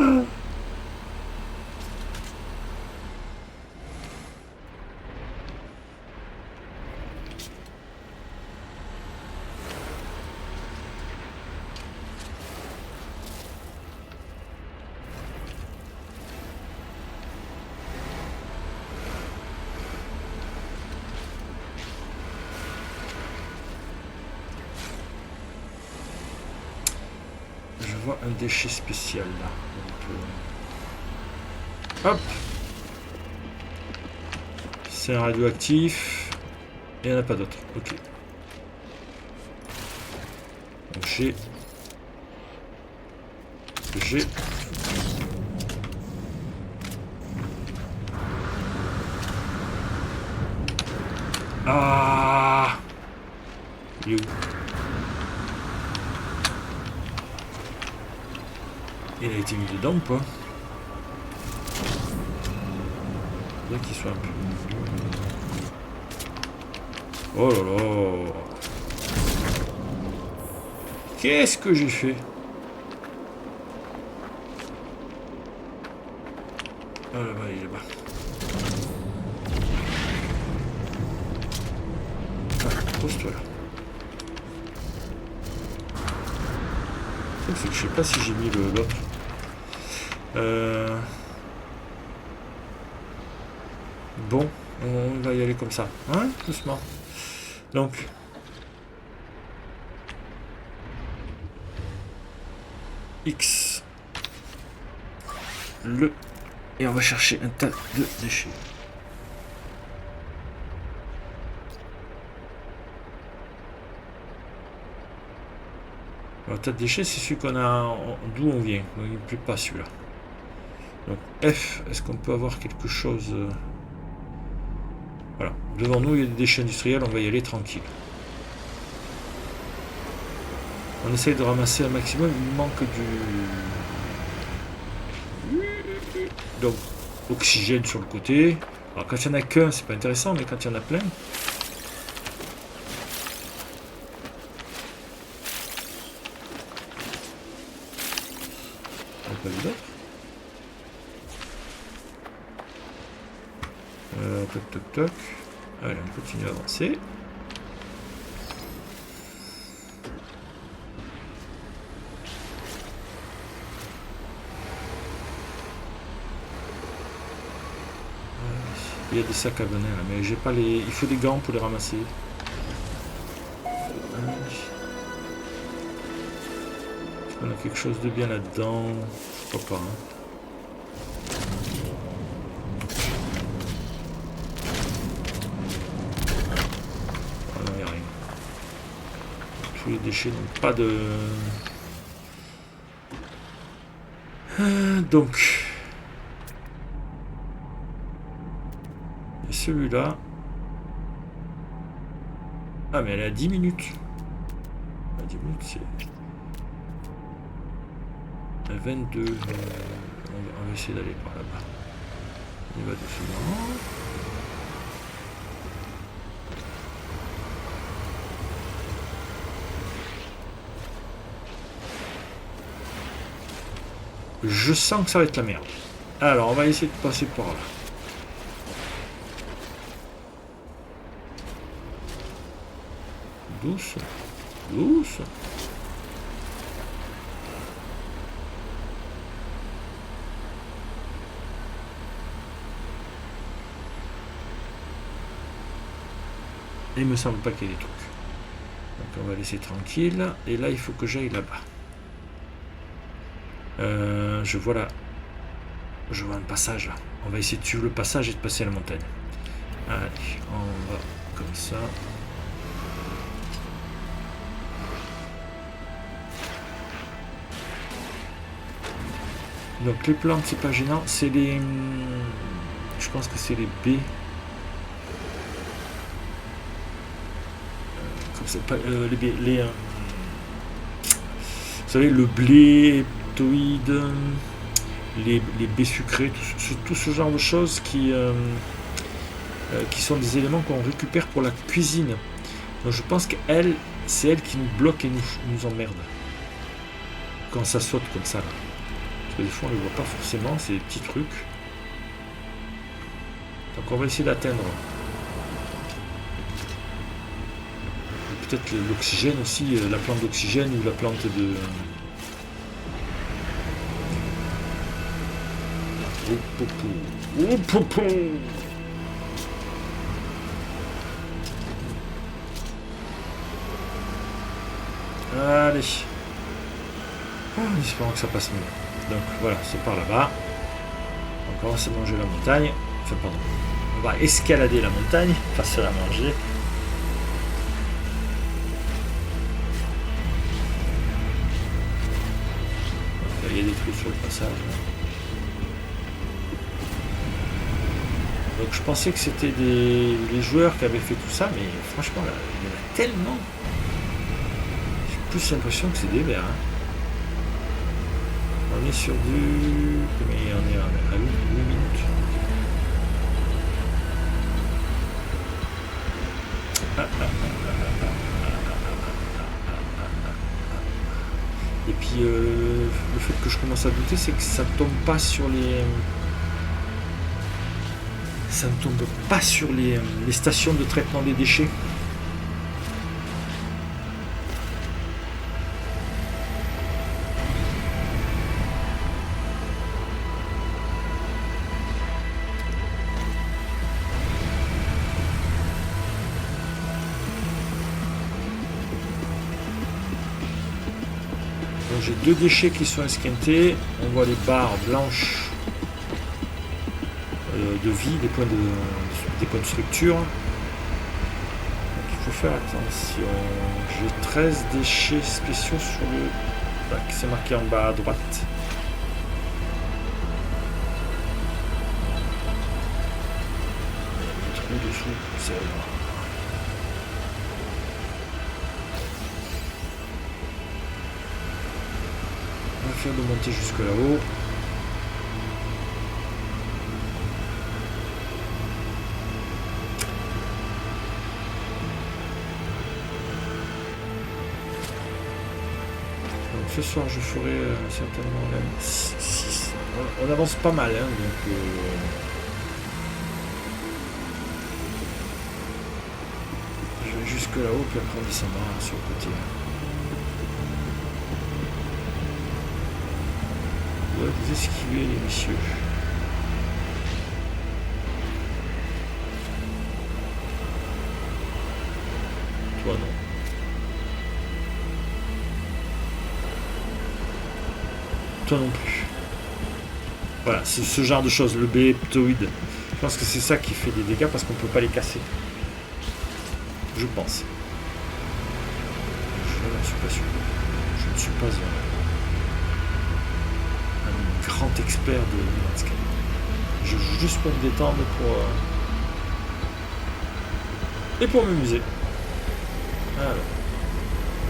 Un déchet spécial là. Donc, hop. C'est un radioactif. Il n'y en a pas d'autres. Ok. Donc j'ai... Ah, il est où? Il a été mis dedans ou pas? Bien qu'il soit un peu... Oh là là! Qu'est-ce que j'ai fait? Ah là-bas, il est là-bas. Ah, pose-toi là. C'est que je sais pas si j'ai mis l'autre. Bon, on va y aller comme ça. Hein? Doucement. Donc. X. Et on va chercher un tas de déchets. Alors, tas de déchets, c'est celui qu'on a d'où on vient. Il ne plaît pas celui-là. Donc F, est-ce qu'on peut avoir quelque chose? Voilà. Devant nous, il y a des déchets industriels, on va y aller tranquille. On essaye de ramasser un maximum, il manque du... Donc, oxygène sur le côté. Alors quand il n'y en a qu'un, c'est pas intéressant, mais quand il y en a plein... On n'a pas vu d'autres. Toc toc toc. Allez, on continue à avancer. Il y a des sacs à venin là, mais j'ai pas les. Il faut des gants pour les ramasser. Est-ce qu'on a quelque chose de bien là-dedans? Je crois pas. Hein. Ah non, il n'y a rien. Tous les déchets n'ont pas de. Donc. Celui-là. Ah, mais elle est à 10 minutes. À 10 minutes, c'est. À 22. On va essayer d'aller par là-bas. On y va doucement. Je sens que ça va être la merde. Alors, on va essayer de passer par là. Douce. Douce. Il me semble pas qu'il y ait des trucs. Donc on va laisser tranquille. Et là, il faut que j'aille là-bas. Je vois là. Je vois un passage là. On va essayer de suivre le passage et de passer à la montagne. Allez, on va comme ça. Donc les plantes, c'est pas gênant. C'est les... Je pense que c'est les baies. Comme c'est pas... les baies... Les, vous savez, le blé, toïde, les baies sucrées, tout ce genre de choses qui sont des éléments qu'on récupère pour la cuisine. Donc je pense qu'elle, c'est elle qui nous bloque et nous emmerde. Quand ça saute comme ça là. Parce que des fois on ne les voit pas forcément, c'est des petits trucs. Donc on va essayer d'atteindre. Peut-être l'oxygène aussi, la plante d'oxygène ou la plante de... Oh popo. Allez. En espérant que ça passe mieux. Donc voilà, c'est par là-bas. Donc on va se manger la montagne. Enfin pardon. On va escalader la montagne, pas se la manger. il y a des trous sur le passage. Donc je pensais que c'était les joueurs qui avaient fait tout ça, mais franchement là, il y en a tellement. J'ai plus l'impression que c'est des verts. Hein. On est sur du... Mais on est à 8 minutes. Et puis le fait que je commence à douter, c'est que ça ne tombe pas sur les... Ça ne tombe pas sur les stations de traitement des déchets. J'ai 2 déchets qui sont esquintés. On voit les barres blanches de vie, des points de structure. Donc il faut faire attention. J'ai 13 déchets spéciaux sur le... C'est marqué en bas à droite. Le trou dessous, c'est... de monter jusque là-haut. Donc ce soir je ferai certainement la 6. On avance pas mal, hein, donc je vais jusque là-haut puis après on descendra sur le côté. Vous esquivez les messieurs. Toi non. Toi non plus. Voilà, c'est ce genre de choses, le béptoïde. Je pense que c'est ça qui fait des dégâts parce qu'on ne peut pas les casser. Je pense. Je ne suis pas sûr. Je ne suis pas un grand expert de landscape. Je joue juste pour me détendre et pour m'amuser. Alors,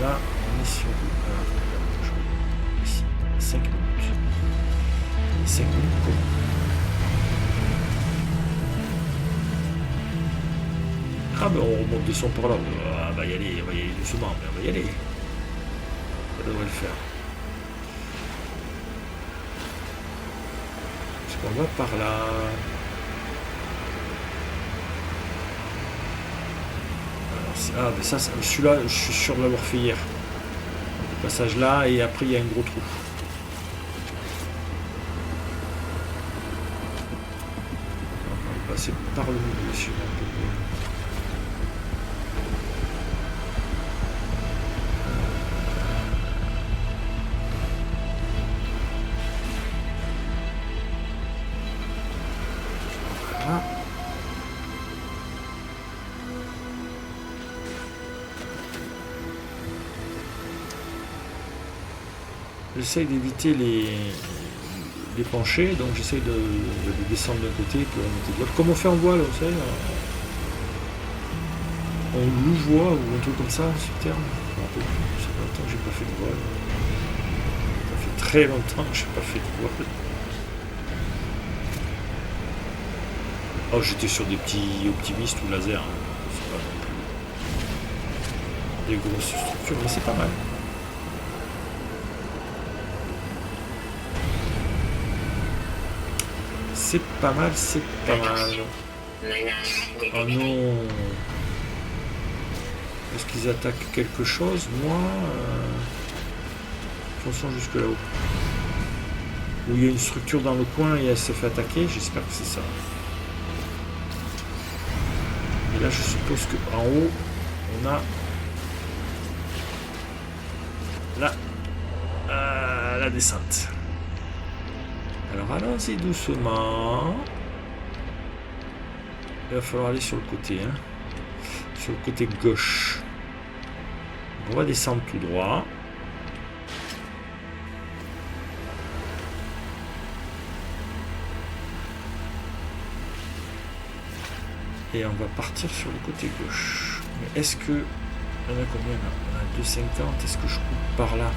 là, on est sur... ici, 5 minutes. 5 minutes quoi. Ah ben on remonte de son par là. Ah, on va y aller doucement, mais on va y aller. Ça devrait le faire. Est-ce qu'on va par là? Alors, ah ben ça, celui-là, je suis sûr de l'avoir fait hier. Le passage là, et après il y a un gros trou. On va passer par le milieu sur un peu. J'essaye d'éviter les penchés, donc j'essaye de descendre d'un côté et de remonter de l'autre. Comme on fait en voile, vous savez, en louvoie ou un truc comme ça sur terre. Ça fait longtemps que j'ai pas fait de voile. Ça fait très longtemps que j'ai pas fait de voile. Oh, j'étais sur des petits optimistes ou laser. Hein. C'est pas non plus des grosses structures, mais c'est pas mal. C'est pas mal, c'est pas mal. Oh non. Est-ce qu'ils attaquent quelque chose? Moi, fonçons jusque là-haut. Où il y a une structure dans le coin et elle se fait attaquer, j'espère que c'est ça. Et là, je suppose qu'en haut, on a... la descente. Alors allons-y doucement. Il va falloir aller sur le côté. Hein. Sur le côté gauche. On va descendre tout droit. Et on va partir sur le côté gauche. Mais est-ce que... On a combien là? On a 2,50. Est-ce que je coupe par là?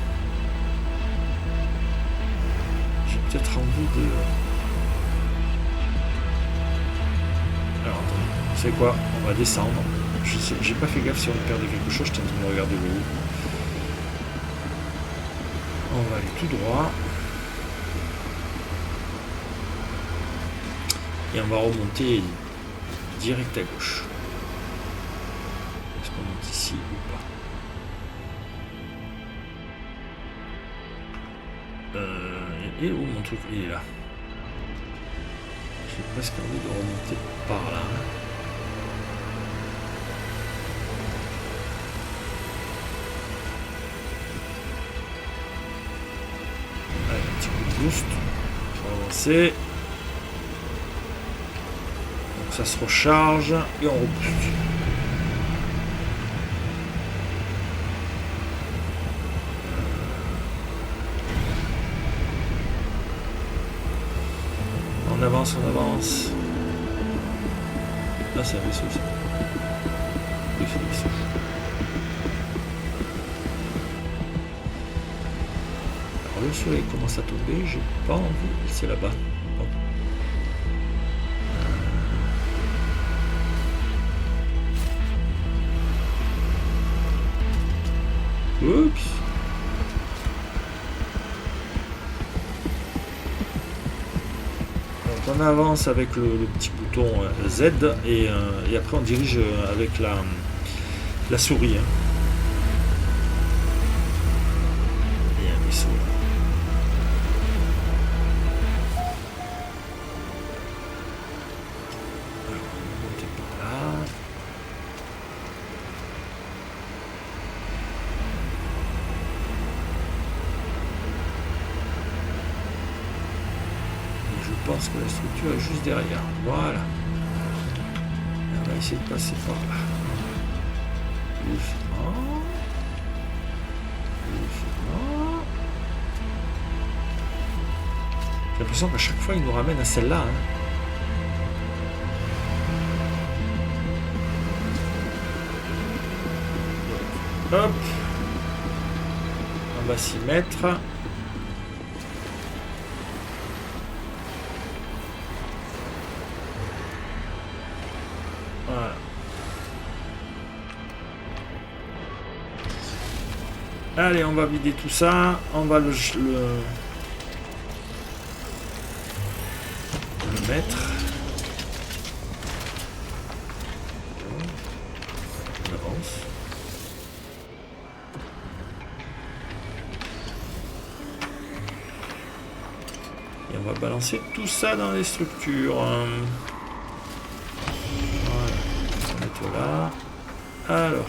J'ai peut-être envie de... Alors attendez, vous savez quoi? On va descendre. J'ai pas fait gaffe si on perdait quelque chose, j'étais en train de regarder le haut. On va aller tout droit. Et on va remonter direct à gauche. Est-ce qu'on monte ici ou pas? Il est où mon truc? Il est là. J'ai presque envie de remonter par là. Allez, un petit coup de boost. On va avancer. Donc ça se recharge et on rebooste. On avance, on avance. Là, c'est un vaisseau, ça. Oui, c'est un vaisseau. Alors, le soleil commence à tomber. J'ai pas envie. C'est là-bas. Bon. Oups. On avance avec le petit bouton Z et après on dirige avec la souris. Hein. Il y a un vaisseau là. Alors, on va monter par là. Je pense que la structure est juste derrière. Voilà. On va essayer de passer par là. Doucement. Doucement. J'ai l'impression qu'à chaque fois, il nous ramène à celle-là. Hein. Hop. On va s'y mettre. Voilà. Allez, on va vider tout ça. On va le mettre. On avance. Et on va balancer tout ça dans les structures. Là. Alors,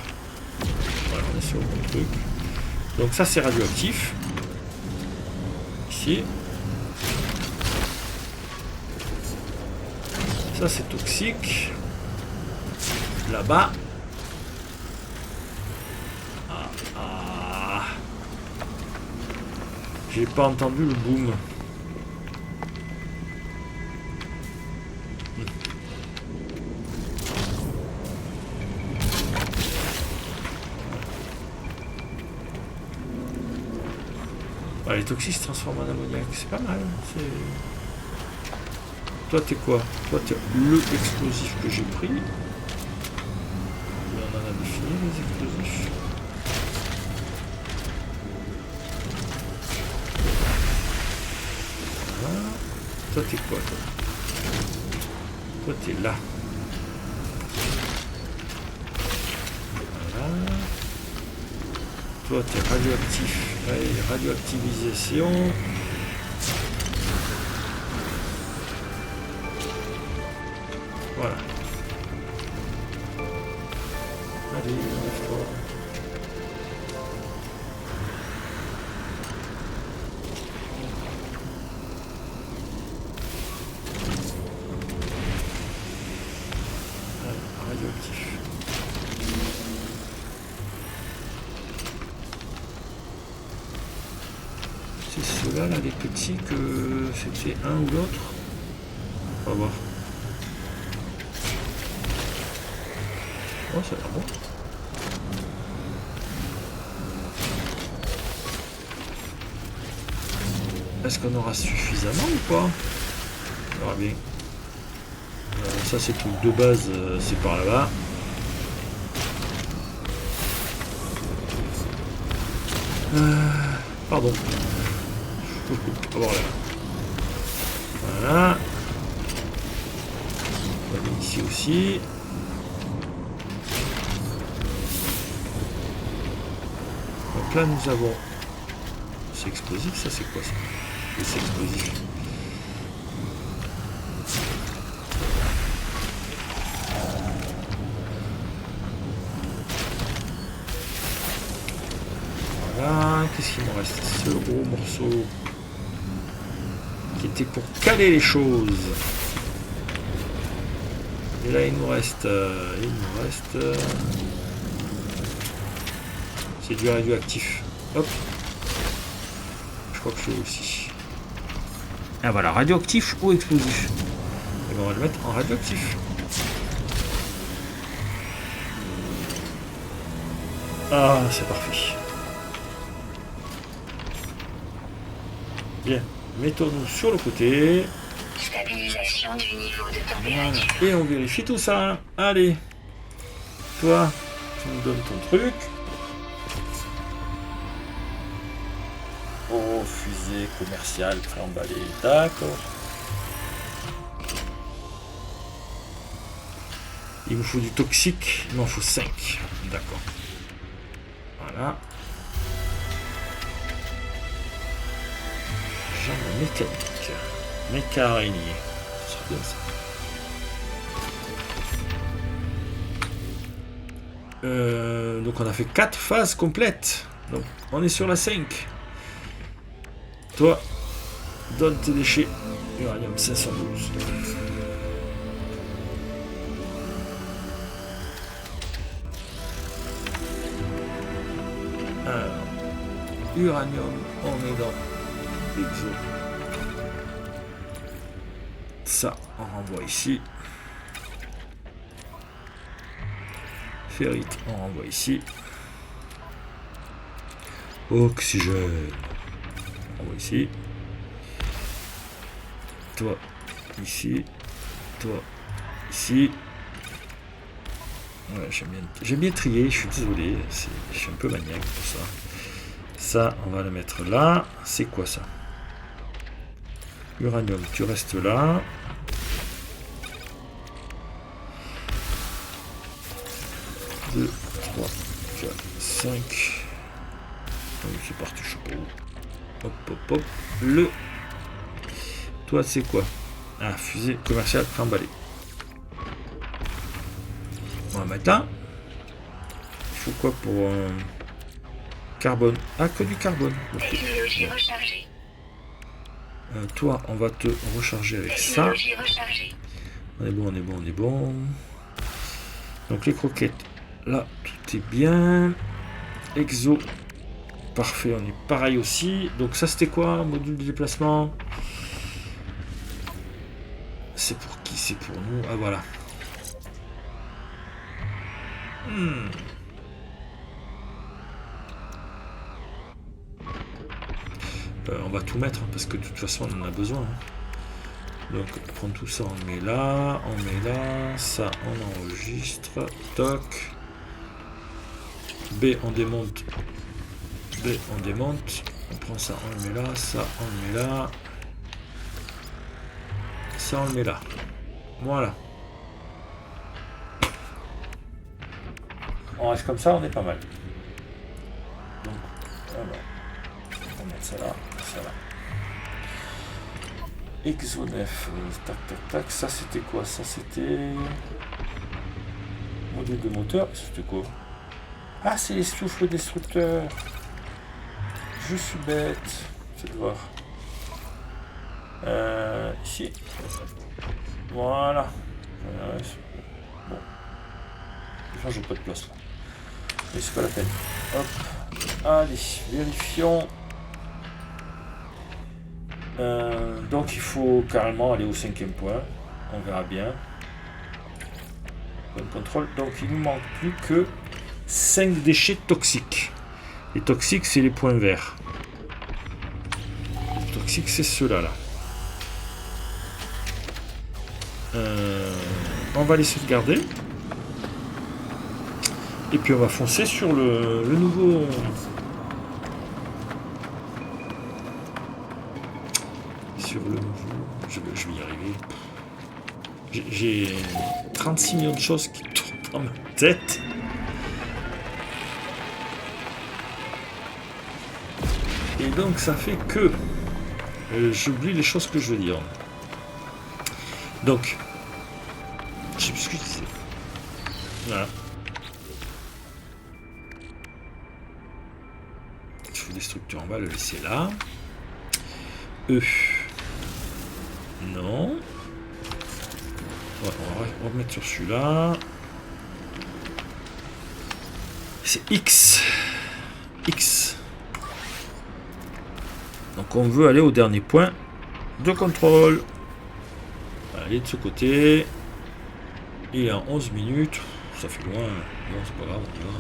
voilà, on est sur le bon truc. Donc ça c'est radioactif. Ici. Ça c'est toxique. Là-bas. J'ai pas entendu le boom. Les toxiques se transforment en ammoniac, c'est pas mal. Toi t'es quoi? Toi t'es le explosif que j'ai pris. Et on en a défini les explosifs. Voilà. Toi t'es quoi toi? Toi t'es là. Voilà. Toi t'es radioactif. Allez, radioactivisation. Voilà. Allez, lève-toi. Radioactif. C'est ceux-là, là, les petits, que c'était un ou l'autre. On va voir. Oh, ça a l'air bon. Est-ce qu'on aura suffisamment ou pas? On verra bien. Ça c'est le truc de base, c'est par là-bas. Pardon. Voilà. On va aller ici aussi. Donc là nous avons... C'est explosif, ça c'est quoi ça? C'est explosif. Voilà, qu'est-ce qu'il me reste? Ce gros morceau qui était pour caler les choses. Et là il nous reste... c'est du radioactif. Hop. Je crois que je l'ai aussi. Ah voilà, radioactif ou explosif. Et ben on va le mettre en radioactif. Ah, c'est parfait. Bien, mettons-nous sur le côté. Stabilisation du niveau de Voilà. température. Et on vérifie tout ça. Allez. Toi, tu nous donnes ton truc. Oh, fusée commerciale préemballée. D'accord. Il me faut du toxique. Il m'en faut 5. D'accord. Voilà. Jambe mécanique. Méca araignée. Ce sera bien ça. Donc on a fait 4 phases complètes. Donc on est sur la 5. Toi, donne tes déchets. Uranium 512. Alors, uranium, on est dans l'exo. Ça, on renvoie ici. Ferrite, on renvoie ici. Oxygène. On renvoie ici. Toi, ici. Toi, ici. Ouais, j'aime bien trier, je suis désolé. Je suis un peu maniaque pour ça. Ça, on va le mettre là. C'est quoi ça? Uranium, tu restes là. Deux, 3, 4, 5. C'est parti, je sais pas où. Hop, hop, hop. Toi, c'est quoi? Ah, fusée commerciale préemballée. On va mettre là. Il faut quoi pour carbone? Ah, que du carbone. Okay. Technologie rechargée. Toi, on va te recharger avec ça. Technologie rechargée. On est bon, on est bon, on est bon. Donc les croquettes, là, tout est bien. Exo, parfait, on est pareil aussi. Donc ça, c'était quoi? Module de déplacement. C'est pour qui? C'est pour nous. Ah, voilà. On va tout mettre, parce que de toute façon, on en a besoin. Donc, on prend tout ça, on met là, ça, on enregistre, toc. B, on démonte. B, on démonte. On prend ça, on le met là, ça, on le met là. Ça, on le met là. Voilà. On reste comme ça, on est pas mal. Donc, voilà. On va mettre ça là, ça là. Exo 9, tac, tac, tac. Ça, c'était quoi? Ça, c'était... Module de moteur, c'était quoi? Ah, c'est les souffles destructeurs. Je suis bête. C'est de voir. Ici. Voilà. Bon. Je change pas de place là. Mais c'est pas la peine. Hop. Allez, vérifions. Donc il faut carrément aller au 5e point. On verra bien. Point de contrôle. Donc il nous manque plus que 5 déchets toxiques. Les toxiques, c'est les points verts. Les toxiques, c'est ceux-là. Là. On va les sauvegarder. Et puis on va foncer sur le nouveau... Sur le nouveau... Je vais y arriver. J'ai 36 millions de choses qui tournent dans ma tête. Et donc ça fait que... j'oublie les choses que je veux dire. Donc... Je sais plus ce que je disais. Voilà. Il faut des structures, on va le laisser là. Non. Ouais, on va remettre sur celui-là. C'est X. X. Donc on veut aller au dernier point de contrôle. Allez de ce côté. Il est en 11 minutes. Ça fait loin. Non, c'est pas grave, on y va.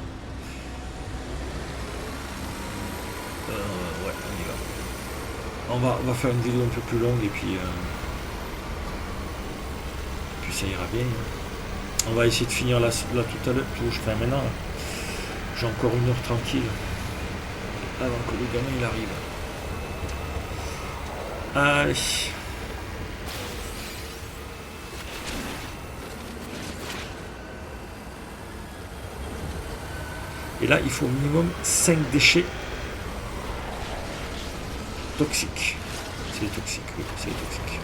Ouais, on y va. On va faire une vidéo un peu plus longue et puis ça ira bien. On va essayer de finir là tout à l'heure. Enfin maintenant, là. J'ai encore 1 heure tranquille avant que le gamin il arrive. Allez. Et là, il faut au minimum 5 déchets toxiques. C'est les toxiques, oui, c'est les toxiques.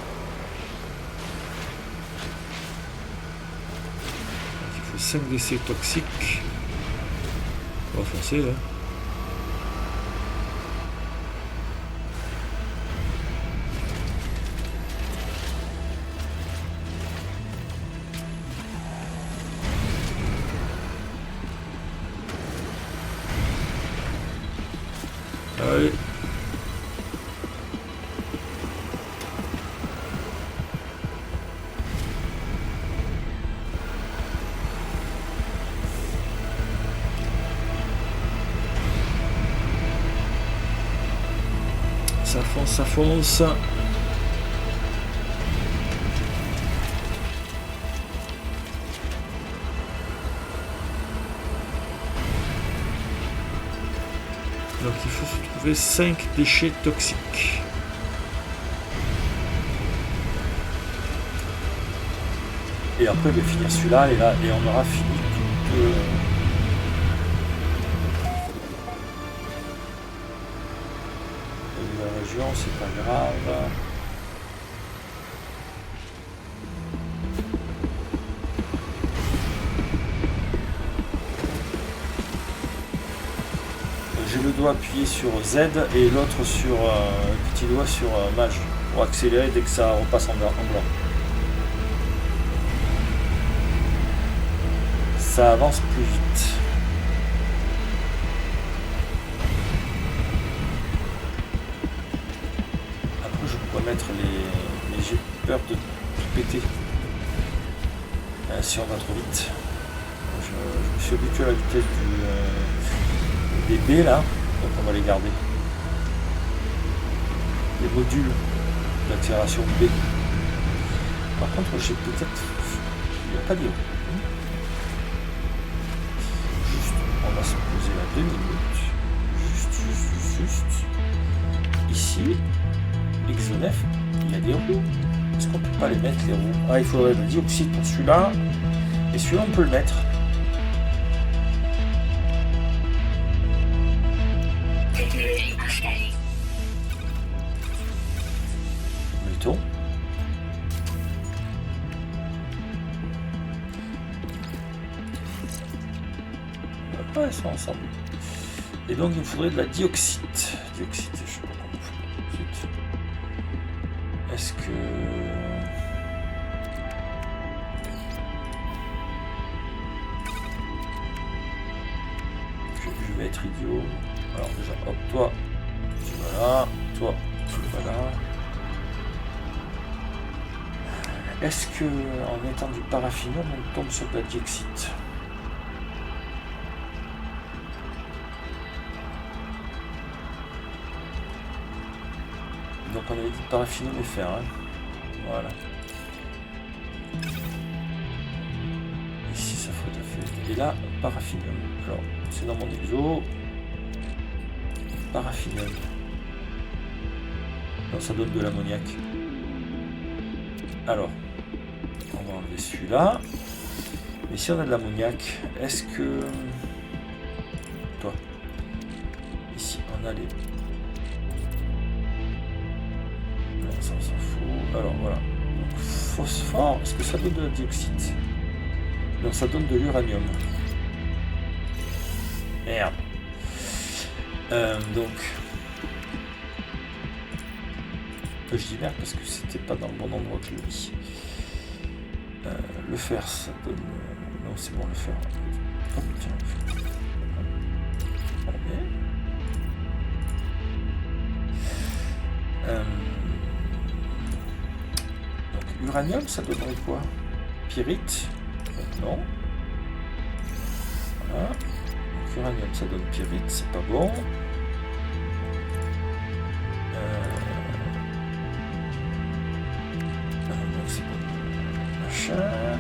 Donc, il faut 5 déchets toxiques. On va foncer, hein. Allez. Ça fonce, ça fonce. Donc il faut se trouver 5 déchets toxiques. Et après, je vais finir celui-là et on aura fini toute la région, c'est pas grave. J'ai le doigt appuyé sur Z et l'autre sur le petit doigt sur Mage pour accélérer dès que ça repasse en blanc. Ça avance plus vite. Après je pourrais mettre les j'ai peur de tout péter si on va trop vite. Je me suis habitué à la vitesse des B là, donc on va les garder. Les modules d'accélération B. Par contre j'ai peut-être... Il n'y a pas d'héros. Juste, on va se poser là 2 minutes. Juste. Ici, Exonef, il y a des roues. Est-ce qu'on peut pas les mettre les roues? Ah, il faudrait le dioxyde pour celui-là. Et celui-là on peut le mettre. Technologie installée. Mettons. Ouais, elles sont ensemble. Et donc il me faudrait de la dioxyde. Dioxyde, je sais pas comment on fait. Dioxyde. Est-ce que... Je vais être idiot. Alors déjà, hop, toi, tu vas là. Toi, tu vas là. Est-ce que en mettant du paraffinum, on tombe sur de la dioxite? Donc on avait dit paraffinum et fer. Hein. Voilà. Ici ça faut tout à fait. Et là, paraffinum. Alors, c'est dans mon exo. Paraffinum. Non, ça donne de l'ammoniac. Alors, on va enlever celui-là. Mais si on a de l'ammoniac, est-ce que... Toi. Ici, on a les... Non, ça on s'en fout. Alors, voilà. Donc, phosphore, est-ce que ça donne de la dioxite? Non, ça donne de l'uranium. Merde. Donc... Je dis merde parce que c'était pas dans le bon endroit que je l'ai mis. Le fer, ça donne... Non, c'est bon, le fer. Hop, tiens, le fer. Donc, uranium, ça donnerait quoi? Pyrite? Non. Voilà. Donc, uranium, ça donne pyrite, c'est pas bon. C'est pas machin.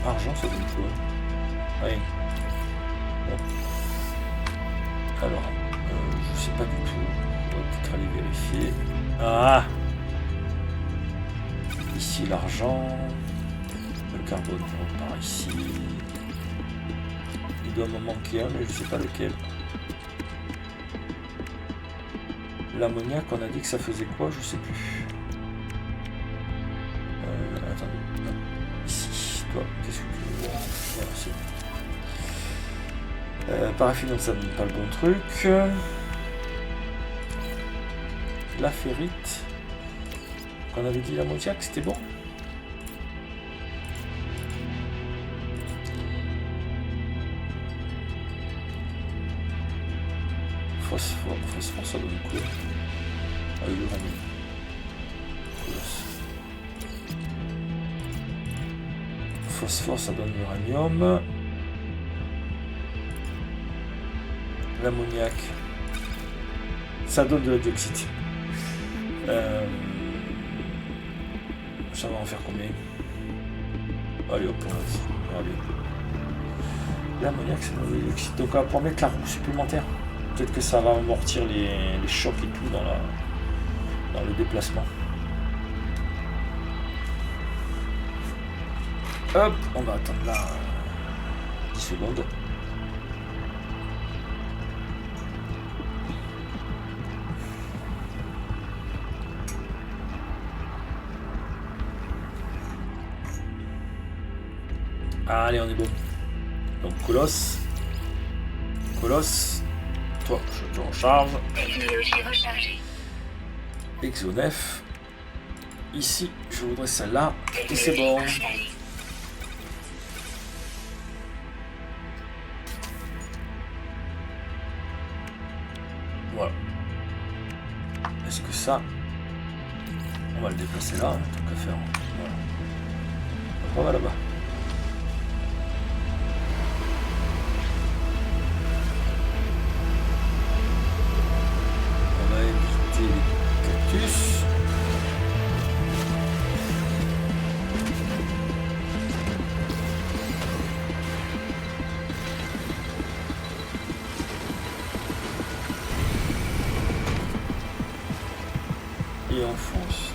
Argent, ça donne quoi? Oui. Bon. Alors, je sais pas du tout. On va peut-être aller vérifier. Ah! Ici l'argent. Le carbone, on part ici. Il doit m'en manquer un, mais je sais pas lequel. L'ammoniac, on a dit que ça faisait quoi? Je sais plus. Attendez. Non. Ici, toi, qu'est-ce que tu veux? Voilà, c'est bon. Paraffinum, ça ne donne pas le bon truc. La ferrite. Qu'on avait dit l'ammoniac, c'était bon. Phosphore, ça donne quoi? Ah, l'uranium. Phosphore, ça donne l'uranium. L'ammoniac, ça donne de la dioxite. Ça va en faire combien? Allez hop, on va bien. L'ammoniac, ça donne de la dioxite. Donc on va pouvoir mettre la roue supplémentaire. Peut-être que ça va amortir les chocs et tout dans le déplacement. Hop, on va attendre là 10 secondes. Allez, on est bon. Donc Colosse, toi je te recharge. Technologie rechargée. Exonef. Ici, je voudrais celle-là. Et c'est bon. Installée. Voilà. Est-ce que ça... On va le déplacer là, tant qu'à faire. Voilà. On va là-bas. On va éviter les cactus. Et on fonce.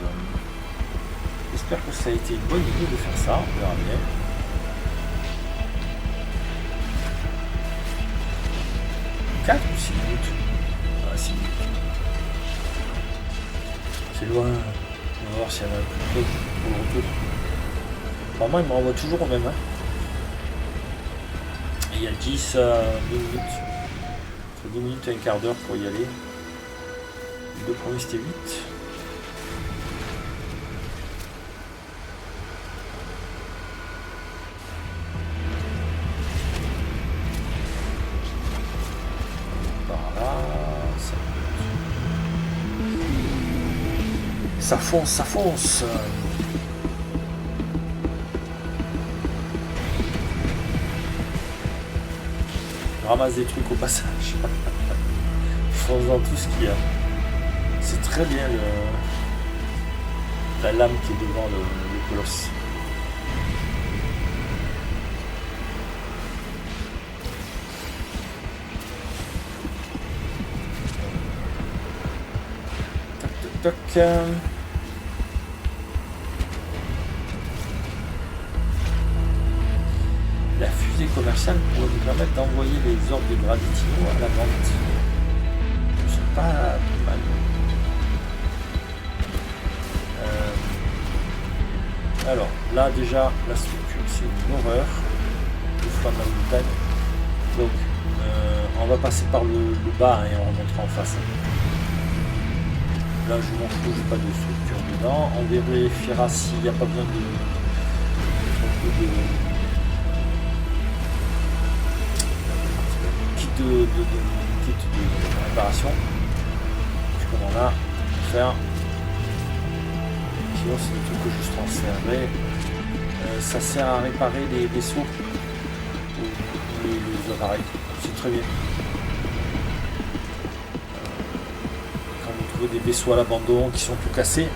J'espère que ça a été une bonne idée de faire ça, on verra bien. Quatre ou 6 minutes? Ah, 6 minutes. C'est loin. On va voir s'il y en a un plus près pour le retour. Apparemment, il me renvoie toujours au même. Hein. Et il y a 10 à 2 minutes. C'est 10 minutes et un quart d'heure pour y aller. Les deux premiers, c'était 8. Ça fonce, ça fonce. ramasse des trucs au passage. Je fonce dans tout ce qu'il y a. C'est très bien la lame qui est devant le colosse. Toc, toc, toc. La fusée commerciale pourrait nous permettre d'envoyer les ordres de Gravitino à la vente. C'est pas plus mal. Alors, là déjà, la structure, c'est une horreur. Le flanc de la montagne. Donc, on va passer par le bas et on remontera en face. Là, je m'en fous, j'ai pas de structure dedans. On vérifiera s'il n'y a pas besoin de kit de réparation. Puisqu'on en a à faire. Sinon, c'est des trucs que je transférerai. Ça sert à réparer les vaisseaux ou les appareils. C'est très bien. Quand vous trouvez des vaisseaux à l'abandon qui sont tout cassés,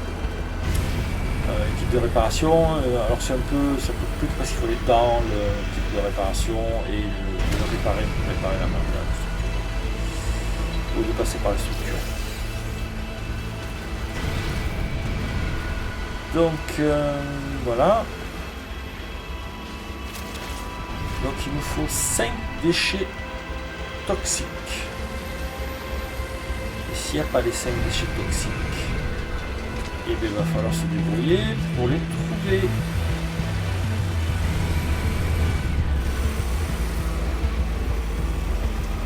kit de réparation, alors c'est un peu plus parce qu'il faut les temps, le kit de réparation et le réparer la main de la structure. Ou de passer par les structures. Donc voilà. Donc il nous faut 5 déchets toxiques. Et s'il n'y a pas les 5 déchets toxiques, et bien il va falloir se débrouiller pour les trouver.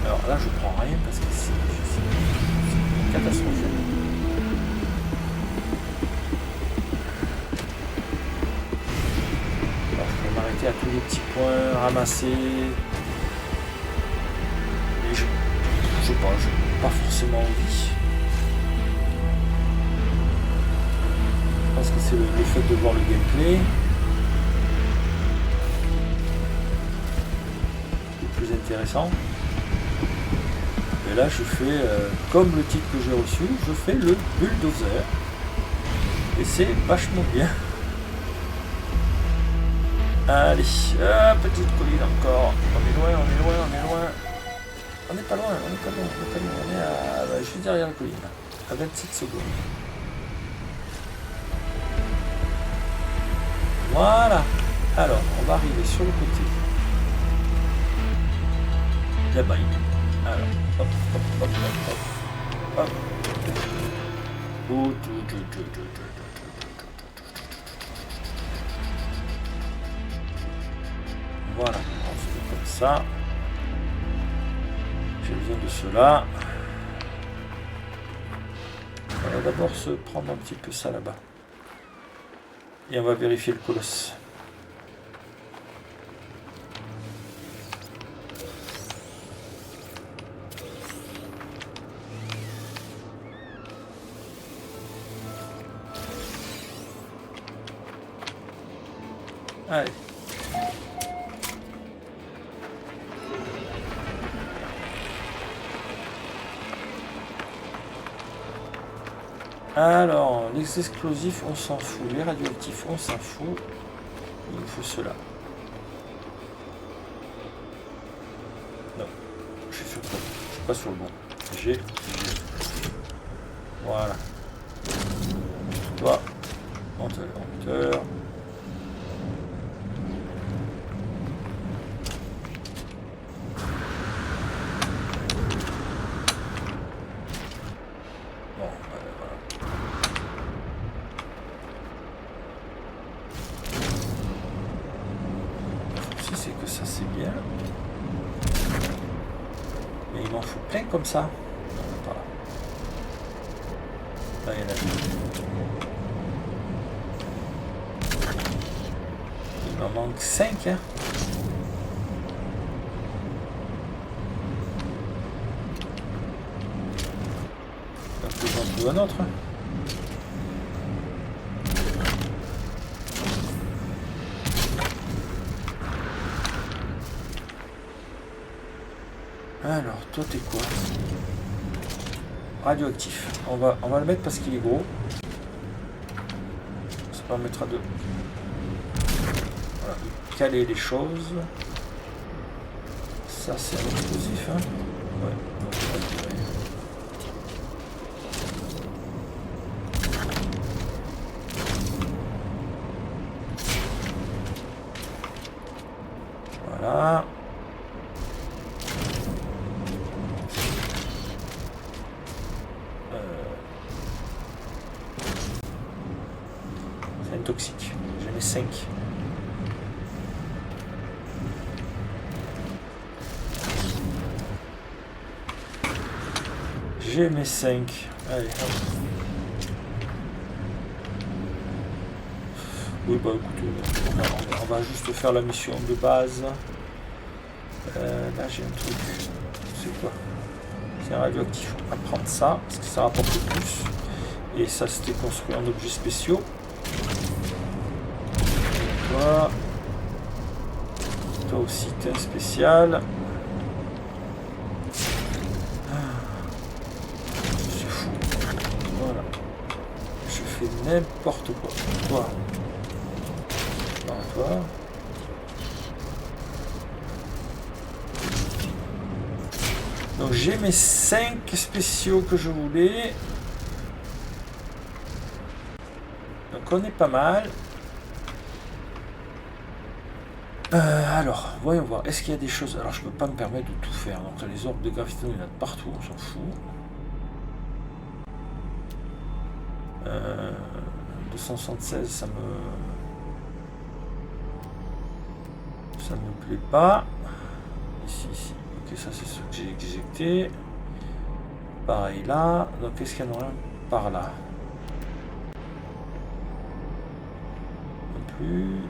Alors là je prends rien parce que c'est catastrophique. À tous les petits points, ramasser. Et je pas forcément envie. Je pense que c'est le fait de voir le gameplay le plus intéressant. Et là je fais comme le titre que j'ai reçu, je fais le bulldozer. Et c'est vachement bien. Allez, petite colline encore. On est loin. On n'est pas loin, on est à, juste derrière la colline, à 27 secondes. Voilà. Alors, on va arriver sur le côté. La baille. Alors, hop. Voilà, on se fait comme ça. J'ai besoin de cela. On va d'abord se prendre un petit peu ça là-bas. Et on va vérifier le colosse. Allez. Alors, les explosifs, on s'en fout. Les radioactifs, on s'en fout. Il nous faut cela. Non, je suis sur le bon. Je suis pas sur le bon. J'ai. Voilà. Toi, monteur. Comme ça. Non, pas là. Là, il y en a deux. Il m'en manque 5. Hein. Donc, j'en trouve un autre. Alors, toi t'es quoi? Radioactif. On va le mettre parce qu'il est gros. Ça permettra de, voilà, de caler les choses. Ça c'est un explosif, hein? Ouais, donc on va le virer. Voilà. C'est un toxique. J'en ai 5. J'ai mes 5. Allez, hop. Oui, bah écoutez, on va juste faire la mission de base. Là, j'ai un truc. C'est quoi? C'est un radioactif. On va prendre ça, parce que ça rapporte plus. Et ça, c'était construit en objets spéciaux. Toi. Toi aussi, t'es un spécial. C'est fou. Voilà. Je fais n'importe quoi. Toi. Non, toi. Donc j'ai mes 5 spéciaux que je voulais. Donc on est pas mal. Alors, voyons voir. Est-ce qu'il y a des choses... Alors je peux pas me permettre de tout faire. Donc les orbes de gravité, il y en a partout, on s'en fout. 276, ça me plaît pas. Ici. Ok, ça c'est ce que j'ai exécuté. Pareil là. Donc est-ce qu'il y en aura un par là? Non plus.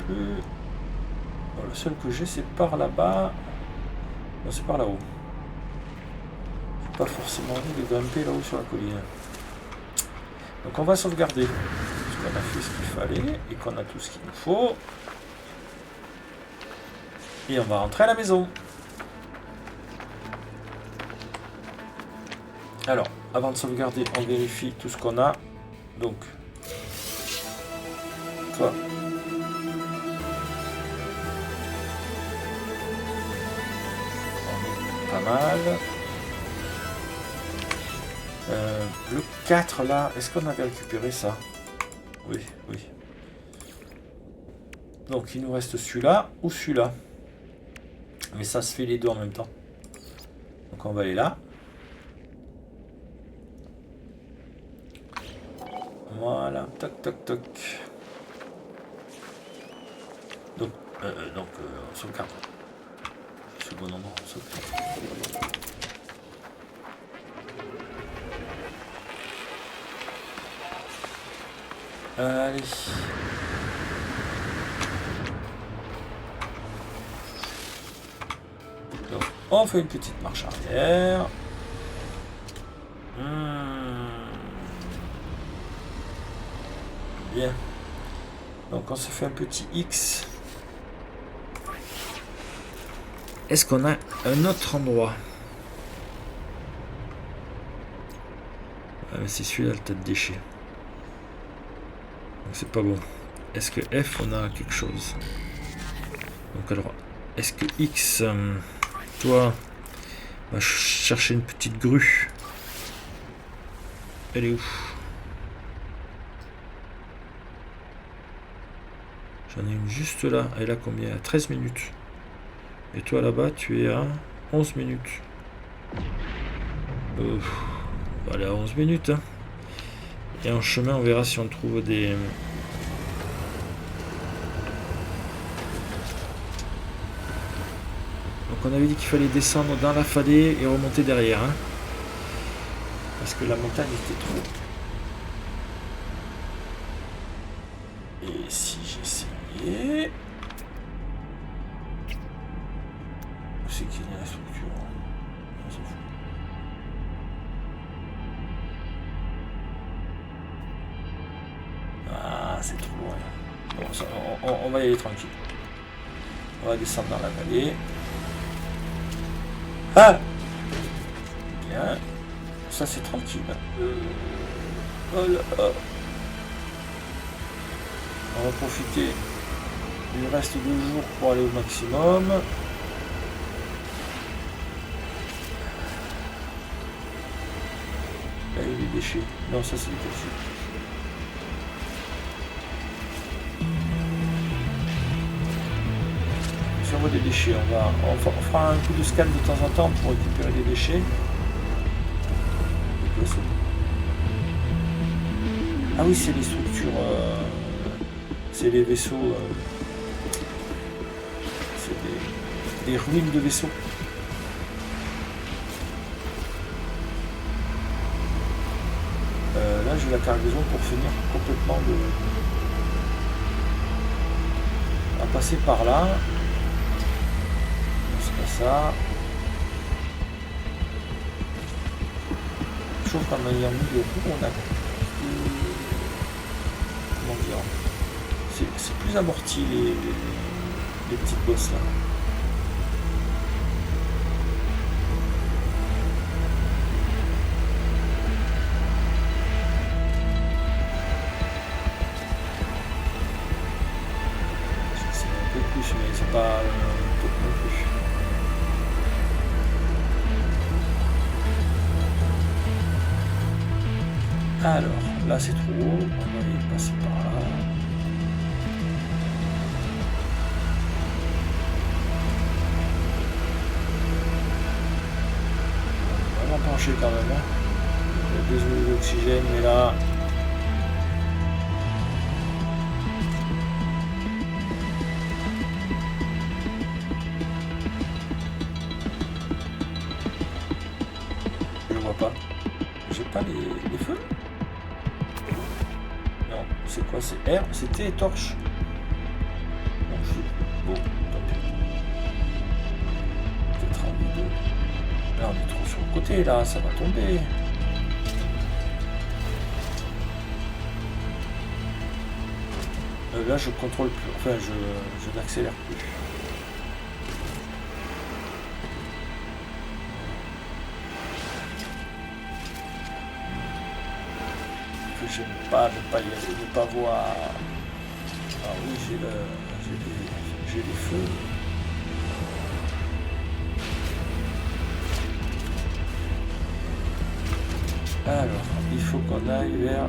Bon, le seul que j'ai c'est par là-bas. Non, c'est par là-haut. J'ai pas forcément envie de grimper là-haut sur la colline. Donc on va sauvegarder. Parce qu'on a fait ce qu'il fallait et qu'on a tout ce qu'il nous faut. Et on va rentrer à la maison. Alors, avant de sauvegarder, on vérifie tout ce qu'on a. Donc, toi. On est pas mal. Le 4 là, est-ce qu'on avait récupéré ça? Oui. Donc il nous reste celui-là ou celui-là. Mais ça se fait les deux en même temps. Donc on va aller là. Voilà, toc. Donc on sauvegarde. C'est le bon endroit, on sauvegarde. Allez. Donc, on fait une petite marche arrière. Bien. Donc on se fait un petit X. Est-ce qu'on a un autre endroit? Ah mais c'est celui-là le tas de déchets. Donc c'est pas bon. Est-ce que F on a quelque chose? Donc alors, est-ce que X, toi, va chercher une petite grue? Elle est où? J'en ai une juste là. Elle a combien? À 13 minutes. Et toi là-bas, tu es à 11 minutes. On va aller à 11 minutes. Hein. Et en chemin, on verra si on trouve des... Donc on avait dit qu'il fallait descendre dans la fallée et remonter derrière. Hein. Parce que la montagne était trop... Et si j'essayais... Où c'est qu'il y a la structure? On s'en fout. Ah, c'est trop loin. Bon, ça, on va y aller tranquille. On va descendre dans la vallée. Ah! Bien. Ça c'est tranquille. Voilà. On va profiter du reste du jour pour aller au maximum. Là il y a des déchets. Non, ça c'est des déchets. Si on voit des déchets, on fera un coup de scan de temps en temps pour récupérer des déchets. Ah oui, c'est les structures, c'est les vaisseaux, c'est des ruines de vaisseaux. Là, j'ai la cargaison pour finir complètement à passer par là. C'est pas ça. Sauf qu'en ayant mis le coup, on a comment dire, c'est plus amorti les petites bosses là. C'est un peu plus, mais c'est pas top non plus. Alors, là c'est trop haut, on va y passer par là. On est vraiment penché quand même. Hein. Il y a des d'oxygène, mais là... Je vois pas. J'ai pas les feux. C'est quoi? C'est R? C'était torche. Bon, bon, tant pis. Peut-être un ou deux. Là, on est trop sur le côté, là, ça va tomber. Là, je contrôle plus. Enfin, je n'accélère plus. J'aime pas ne pas y aller, ne pas voir. Ah oui, j'ai les feux. Alors, il faut qu'on aille vers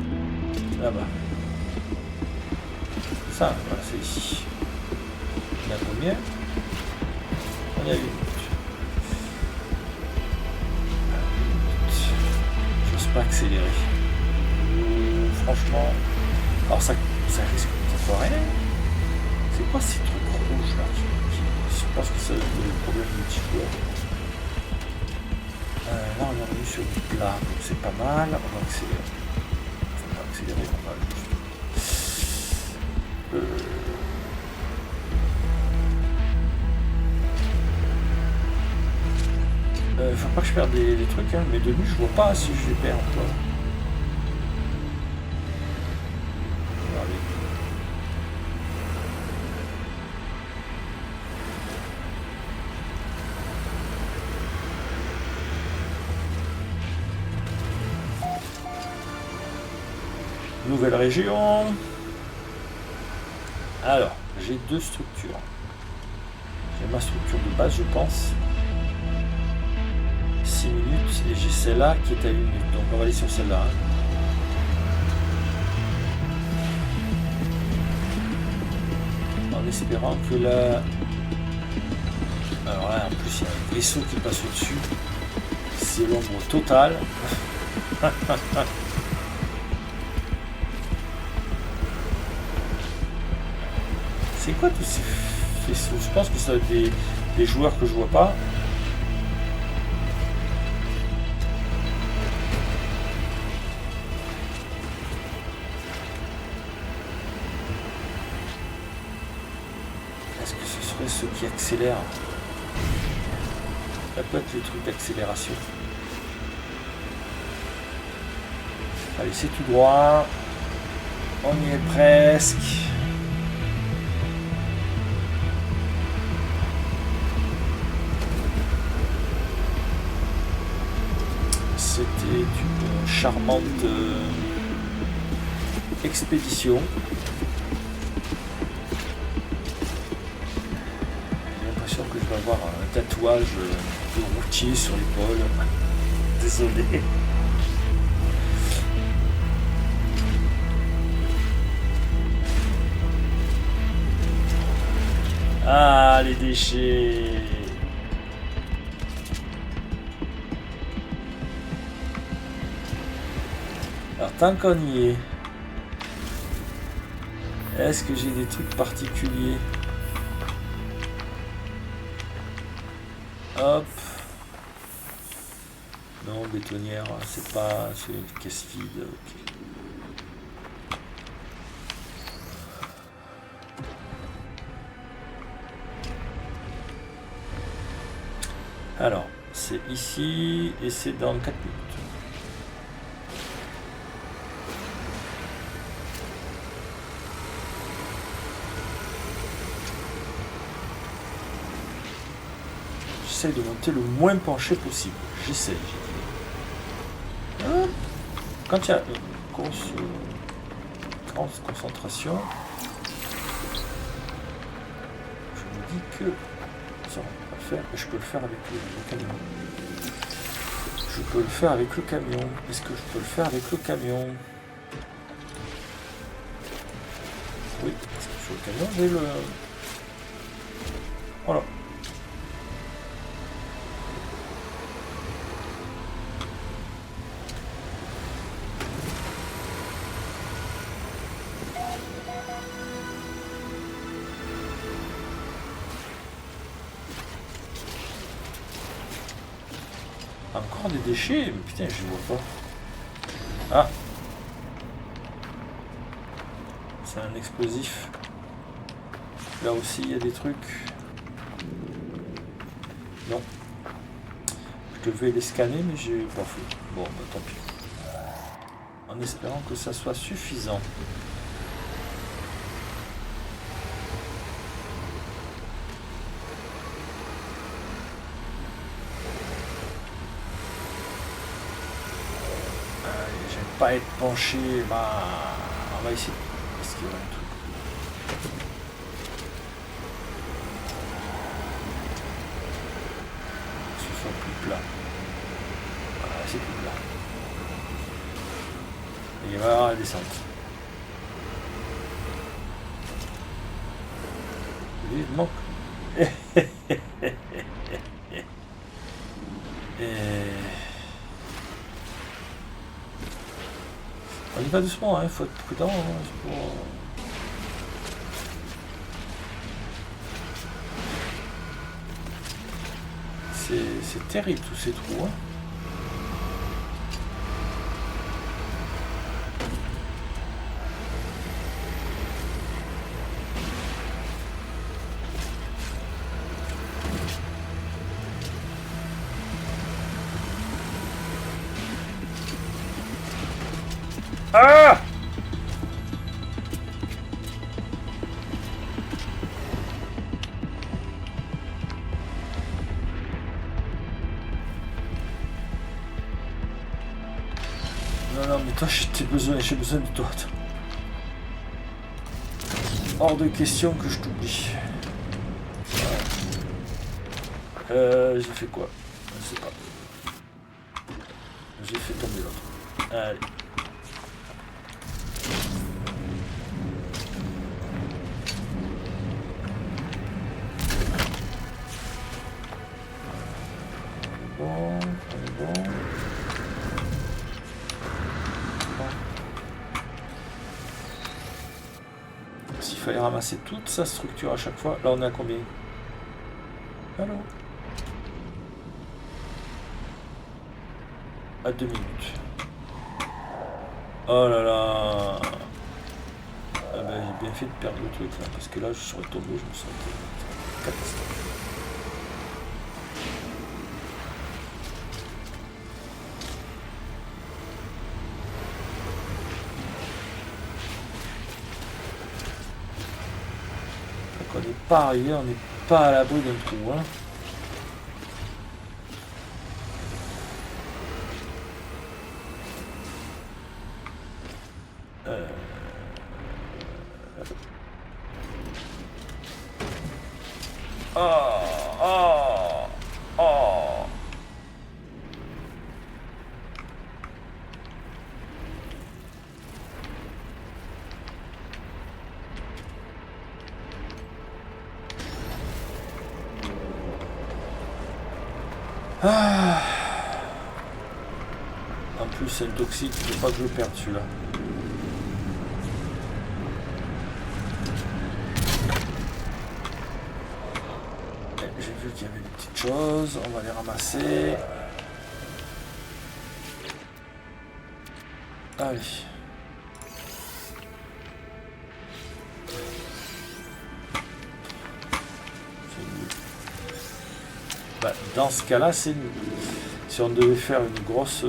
là-bas. Ça, voilà, c'est ici. On a combien? On y a 8 minutes. J'ose pas accélérer. Franchement, alors ça risque de foirer. C'est quoi ces trucs rouges là je pense que c'est le problème multijoueur. Là on est revenu sur du plat, donc c'est pas mal. On va accélérer. On va accélérer, on va juste. Faut pas que je perde des trucs, hein, mais de nuit je vois pas si je les perds encore. Nouvelle région. Alors, j'ai deux structures. J'ai ma structure de base, je pense. 6 minutes. Et j'ai celle-là qui est à 1 minute. Donc on va aller sur celle-là. Hein. En espérant que là... Alors là, en plus, il y a un vaisseau qui passe au-dessus. C'est l'ombre totale. C'est quoi tous ces vaisseaux? Je pense que ça va être des joueurs que je vois pas. Est-ce que ce serait ceux qui accélèrent? Ça peut être les trucs d'accélération. Allez, c'est tout droit. On y est presque. charmante expédition. J'ai l'impression que je vais avoir un tatouage de routier sur l'épaule. Désolé. Ah, les déchets. Alors, tant qu'on y est, est-ce que j'ai des trucs particuliers? Hop. Non, bétonnière, c'est pas... c'est une caisse vide, ok. Alors, c'est ici et c'est dans 4 minutes. J'essaie de monter le moins penché possible. J'essaie, j'ai dit. Ah, quand il y a une grosse concentration, je me dis que ça va faire. Je peux le faire avec le camion. Je peux le faire avec le camion. Est-ce que je peux le faire avec le camion? Oui, parce que sur le camion, j'ai le... Voilà. Encore des déchets, mais putain, je les vois pas. Ah, c'est un explosif. Là aussi, il y a des trucs. Non. Je devais les scanner, mais j'ai pas fait. Bon, bah tant pis. En espérant que ça soit suffisant. Pas être penché, bah on va essayer. Est-ce qu'il y aura un truc? Que ce soit plus plat. Voilà, c'est plus plat. Et il va y avoir la descente. Vivement. On y va doucement, il faut être prudent. C'est terrible tous ces trous. Hein. Ah! Non, mais toi, j'ai besoin de toi. Hors de question que je t'oublie. J'ai fait quoi? Je sais pas. J'ai fait tomber l'autre. Allez. On est bon. S'il fallait ramasser toute sa structure à chaque fois, là on est à combien? Allô? À 2 minutes. Oh là là! Ah ben, j'ai bien fait de perdre le truc là, parce que là je serais tombé, je me sentais catastrophe. Donc on n'est pas arrivé, on n'est pas à l'abri d'un trou. Hein. Oh, oh, oh. Ah. En plus, c'est un toxique, il ne faut pas que je le perde celui-là. J'ai vu qu'il y avait des petites choses, on va les ramasser. Allez. Bah, dans ce cas-là, c'est nul. Si on devait faire une grosse...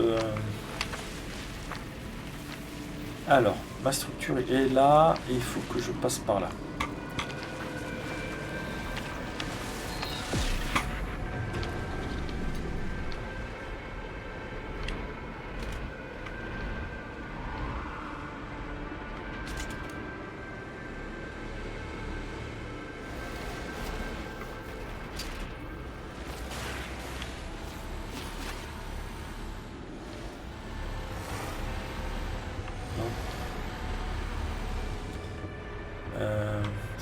Alors, ma structure est là, et il faut que je passe par là.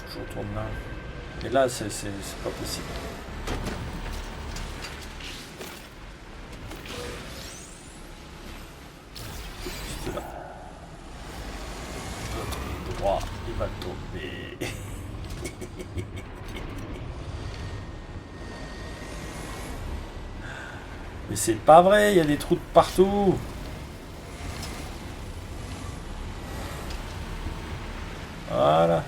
Je retourne là. Et là, c'est pas possible. Juste là. L'autre droit, il va tomber. Mais c'est pas vrai, il y a des trous de partout. Voilà.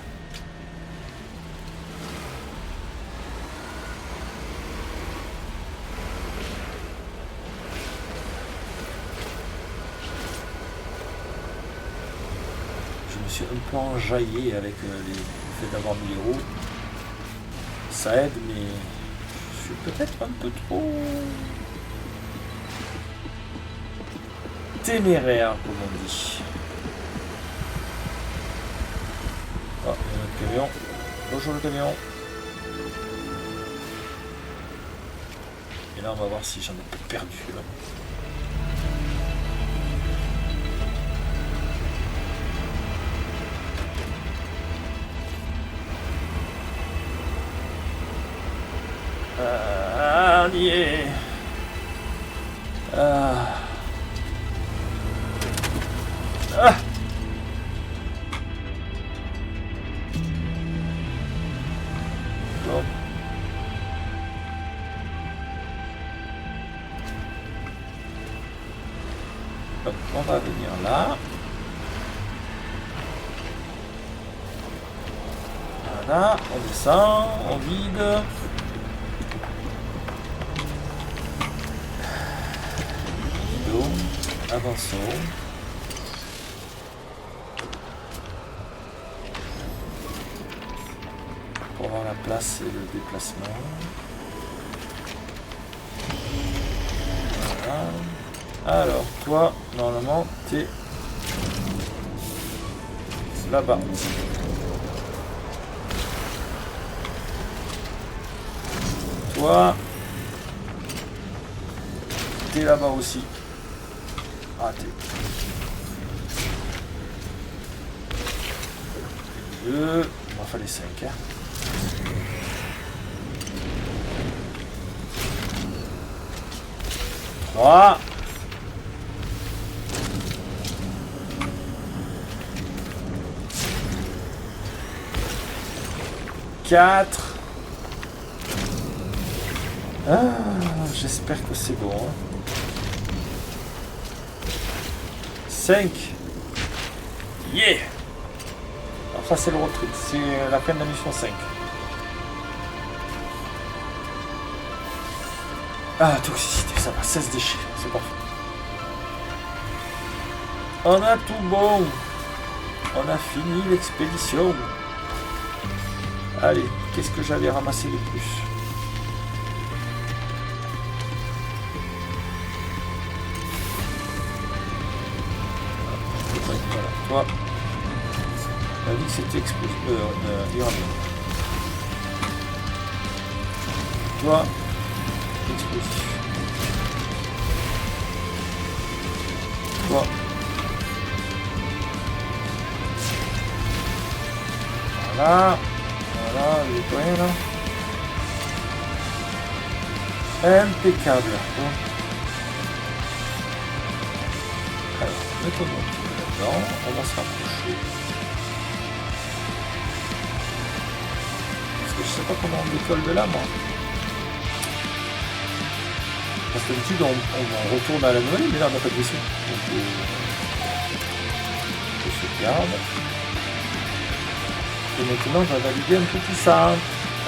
Je me suis un peu enjaillé avec le fait d'avoir mis les roues. Ça aide, mais je suis peut-être un peu trop téméraire, comme on dit. Ah, il y a un camion. Bonjour le camion. Et là, on va voir si j'en ai pas perdu. Là. On y est. Ah. Ah. Bon. Hop, on va venir là. Voilà, on descend, on vide. Avançons. Pour avoir la place et le déplacement. Voilà. Alors, toi, normalement, t'es là-bas. Toi, t'es là-bas aussi. Raté. 2, il m'en fallait 5. Hein. Trois. 4. Ah, j'espère que c'est bon. Hein. 5. Yeah. Alors ça c'est le road trip, c'est la fin de la mission 5. Ah, toxicité, ça va, 16 déchets, c'est parfait. On a tout bon. On a fini l'expédition. Allez, qu'est-ce que j'avais ramassé de plus? Voilà, toi. On a dit que c'était explosé. Iranien. Toi, explosif. Toi. Voilà. Voilà, vous voyez là. Impeccable. Bon. Alors, mettons un petit peu là-dedans. On va se rapprocher. Parce que je sais pas comment on décolle de là, moi. Parce que d'habitude, on retourne à la nouvelle, mais là, on n'a pas de vaisseau. Donc, je sauvegarde. Et maintenant, on va valider un peu tout ça.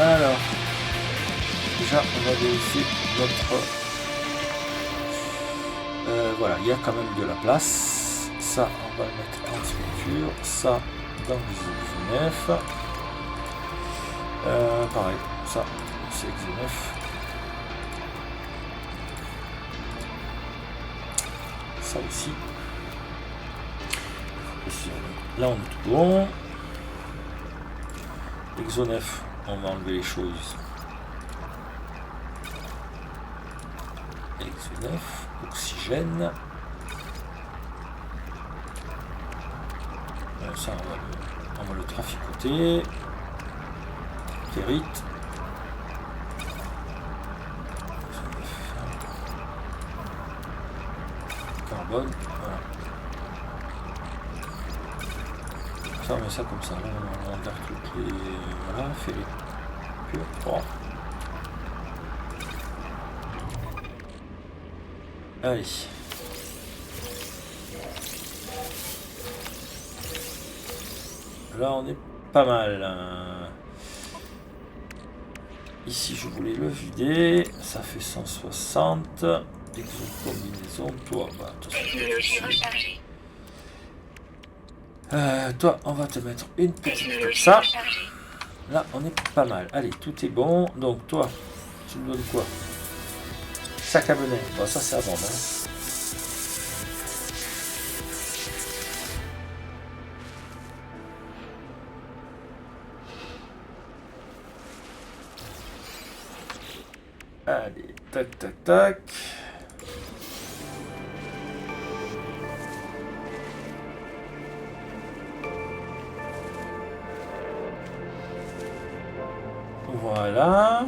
Alors, déjà, on va vérifier notre... voilà, il y a quand même de la place. Ça, on va le mettre en structure. Ça, dans le X9. Pareil, ça, c'est X9. Ça aussi. Là, on est tout bon. Exo9, on va enlever les choses. Exo9, oxygène. Ça, on va le traficoter. Ferrite. Carbone. Voilà. Ça, on met ça comme ça. Là, on garde toutes les... Voilà, ferrite. Pur. Bon. Allez. Là, on est pas mal. Ici, je voulais le vider. Ça fait 160. Exo-combinaison. Toi, bah, Technologie rechargée. toi, on va te mettre une petite comme ça. Là, on est pas mal. Allez, tout est bon. Donc, toi, tu me donnes quoi? Sac à bonnet. Bon, ça, c'est à vendre. Hein. Allez, tac, tac, tac. Voilà.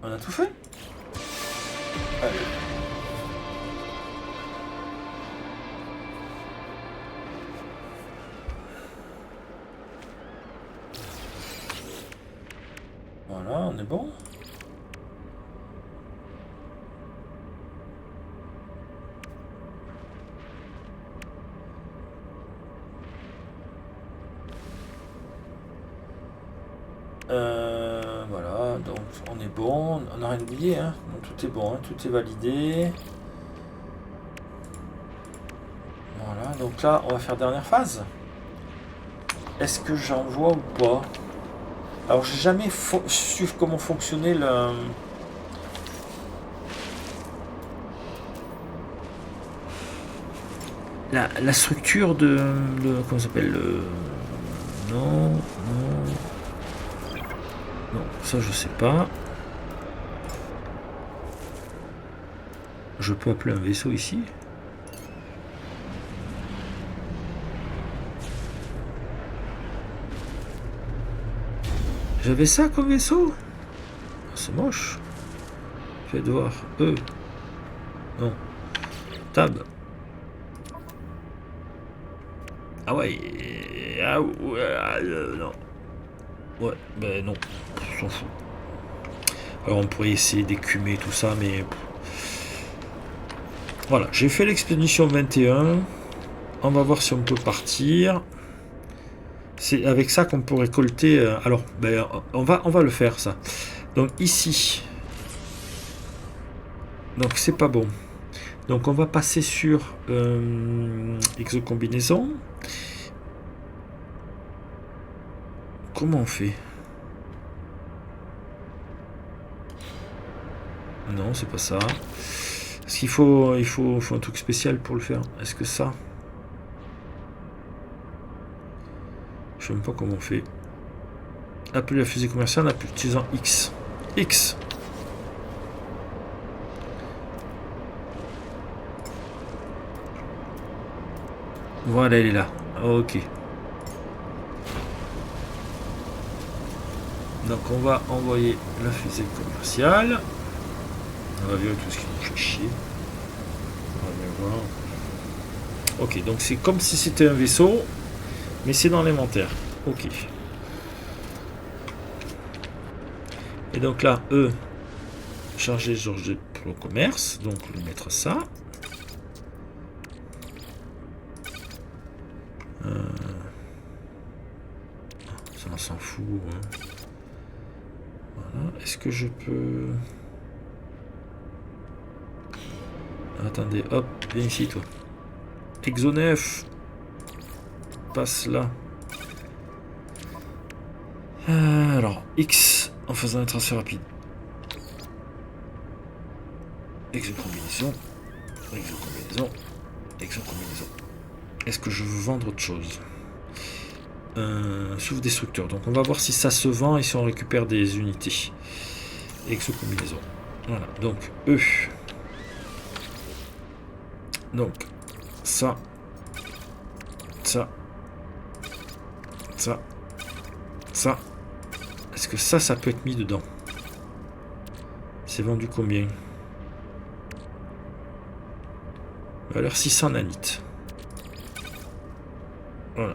On a tout fait? Allez. Voilà, on est bon. Voilà, donc on est bon, on n'a rien oublié, hein. Donc, tout est bon, hein. Tout est validé. Voilà, donc là, on va faire dernière phase. Est-ce que j'envoie ou pas? Alors, j'ai jamais su comment fonctionnait la structure de comment ça s'appelle non, non. Non, ça je sais pas. Je peux appeler un vaisseau ici? J'avais ça comme vaisseau? C'est moche. Je vais devoir... Non. Tab. Ah ouais. Ah ouais. Non. Ouais, ben non. On s'en fout. Alors on pourrait essayer d'écumer tout ça, mais... Voilà, j'ai fait l'expédition 21. On va voir si on peut partir. C'est avec ça qu'on peut récolter... alors, ben, on va le faire, ça. Donc ici... Donc c'est pas bon. Donc on va passer sur exocombinaison. Comment on fait? Non, c'est pas ça. Est-ce qu'il faut, faut un truc spécial pour le faire? Est-ce que ça? Je sais même pas comment on fait. Appeler la fusée commerciale en utilisant X. X. Voilà, elle est là. Ok. Donc on va envoyer la fusée commerciale. On va virer tout ce qui nous fait chier. On va bien voir. Ok, donc c'est comme si c'était un vaisseau, mais c'est dans l'inventaire. Ok. Et donc là, charger Georges pour le commerce. Donc on va mettre ça. Ça on s'en fout. Hein. Voilà. Est-ce que je peux... Attendez, hop, viens ici toi. Exonef. Passe là. Alors, X en faisant un transfert rapide. Exocombinaison. Exocombinaison. Exocombinaison. Est-ce que je veux vendre autre chose? Souffle-destructeur. Donc on va voir si ça se vend et si on récupère des unités. Exocombinaison. Voilà. Donc E. Donc ça. Ça. Ça. Ça. Est-ce que ça peut être mis dedans? C'est vendu combien? Valeur 600 nanites. Voilà.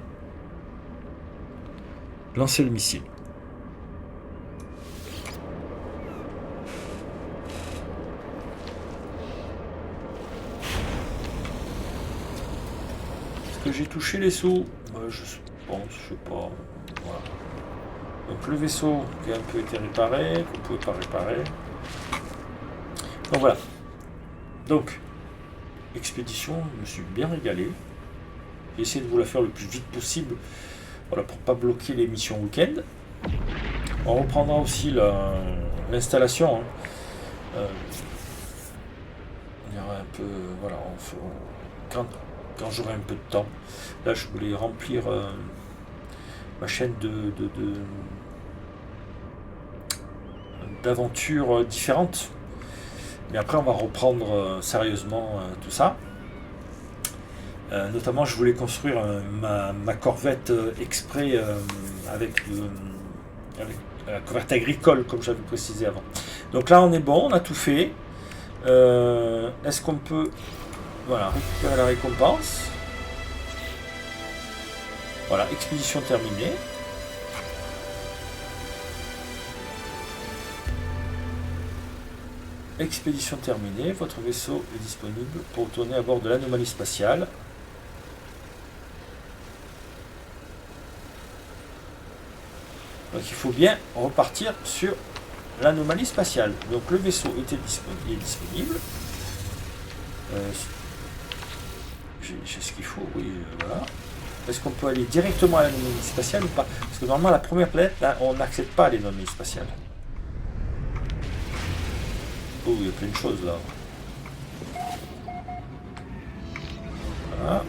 Lancer le missile. Est-ce que j'ai touché les sous? Je pense, je sais pas. Voilà. Donc le vaisseau qui a un peu été réparé, qu'on ne pouvait pas réparer. Donc voilà. Donc, expédition, je me suis bien régalé. J'ai essayé de vous la faire le plus vite possible. Voilà, pour pas bloquer les missions week-end. On reprendra aussi l'installation. Hein. On ira un peu. Voilà, quand j'aurai un peu de temps. Là, je voulais remplir ma chaîne d'aventures différentes. Mais après, on va reprendre sérieusement tout ça. Notamment, je voulais construire ma corvette exprès avec la corvette agricole, comme j'avais précisé avant. Donc là, on est bon, on a tout fait. Est-ce qu'on peut récupérer la récompense? Voilà, expédition terminée. Expédition terminée, votre vaisseau est disponible pour retourner à bord de l'anomalie spatiale. Donc il faut bien repartir sur l'anomalie spatiale. Donc le vaisseau est disponible. J'ai ce qu'il faut, oui, voilà. Est-ce qu'on peut aller directement à l'anomalie spatiale ou pas? Parce que normalement la première planète, là, on n'accède pas à l'anomalie spatiale. Oh, il y a plein de choses là. Voilà.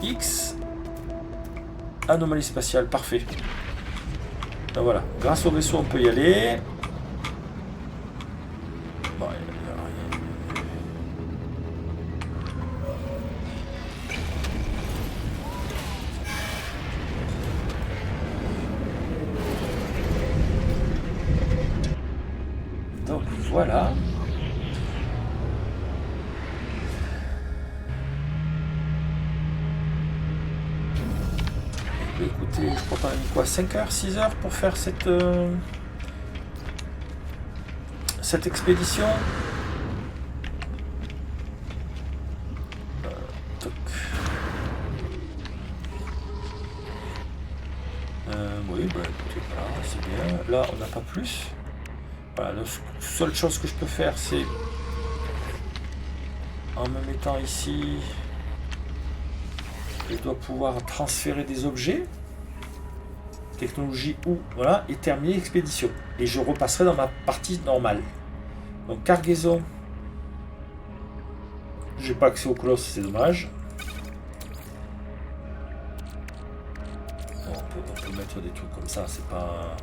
X. Anomalie spatiale, parfait. Donc voilà, grâce au vaisseau on peut y aller. Bon, donc voilà. Écoutez, je crois qu'on a mis quoi, 5 heures, 6 heures pour faire cette expédition. Oui, bah écoutez, voilà, c'est bien. Là, on n'a pas plus. Voilà, la seule chose que je peux faire, c'est en me mettant ici, je dois pouvoir transférer des objets. Technologie ou, voilà, et terminer l'expédition. Et je repasserai dans ma partie normale. Donc, cargaison. J'ai pas accès au colosse, c'est dommage. On peut mettre des trucs comme ça, c'est pas...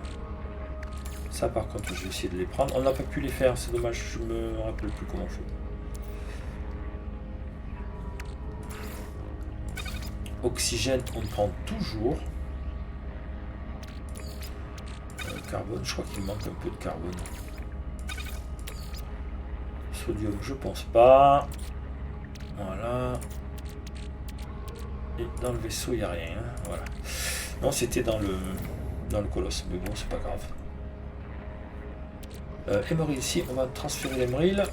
Ça par contre je vais essayer de les prendre. On n'a pas pu les faire, c'est dommage, je me rappelle plus comment on fait. Oxygène, on prend toujours. Carbone, je crois qu'il manque un peu de carbone. Sodium, je pense pas. Voilà. Et dans le vaisseau, il n'y a rien. Hein. Voilà. Non, c'était dans le colosse, mais bon, c'est pas grave. Emeril, ici, on va transférer l'Emeril.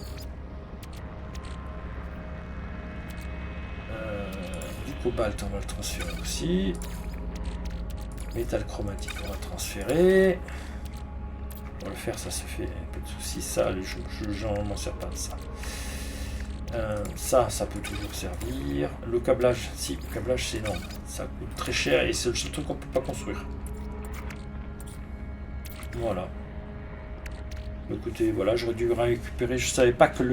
Du cobalt, on va le transférer aussi. Métal chromatique, on va le transférer. On va le faire, ça se fait, un peu de soucis. Ça, je m'en sers pas de ça. Ça peut toujours servir. Le câblage, si, le câblage c'est énorme. Ça coûte très cher et c'est le seul truc qu'on peut pas construire. Voilà. Écoutez, voilà, j'aurais dû récupérer. Je savais pas que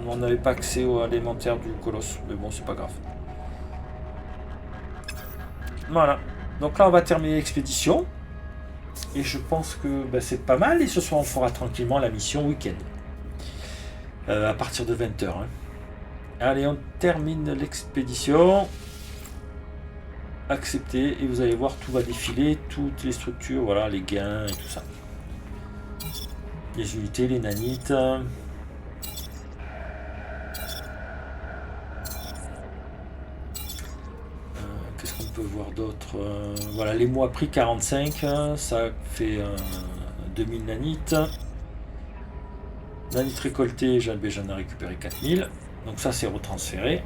on n'avait pas accès à l'élémentaire du colosse, mais bon, c'est pas grave. Voilà. Donc là, on va terminer l'expédition. Et je pense que c'est pas mal. Et ce soir, on fera tranquillement la mission week-end. À partir de 20h. Hein. Allez, on termine l'expédition. Accepter. Et vous allez voir, tout va défiler. Toutes les structures, voilà, les gains et tout ça. Les unités, les nanites. Qu'est-ce qu'on peut voir d'autre? Voilà, les mois pris 45, ça fait 2000 nanites. Nanites récoltées, j'en ai récupéré 4000. Donc ça, c'est retransféré.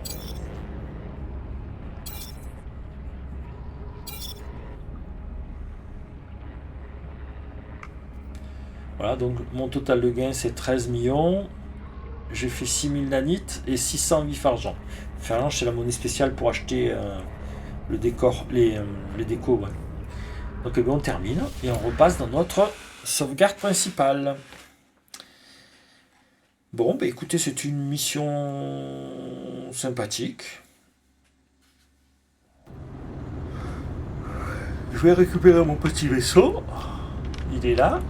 Voilà, donc mon total de gain, c'est 13 millions. J'ai fait 6000 nanites et 600 vif argent. Vif argent, c'est la monnaie spéciale pour acheter le décor, les décos. Ouais. Donc on termine et on repasse dans notre sauvegarde principale. Bon, écoutez, c'est une mission sympathique. Je vais récupérer mon petit vaisseau. Il est là.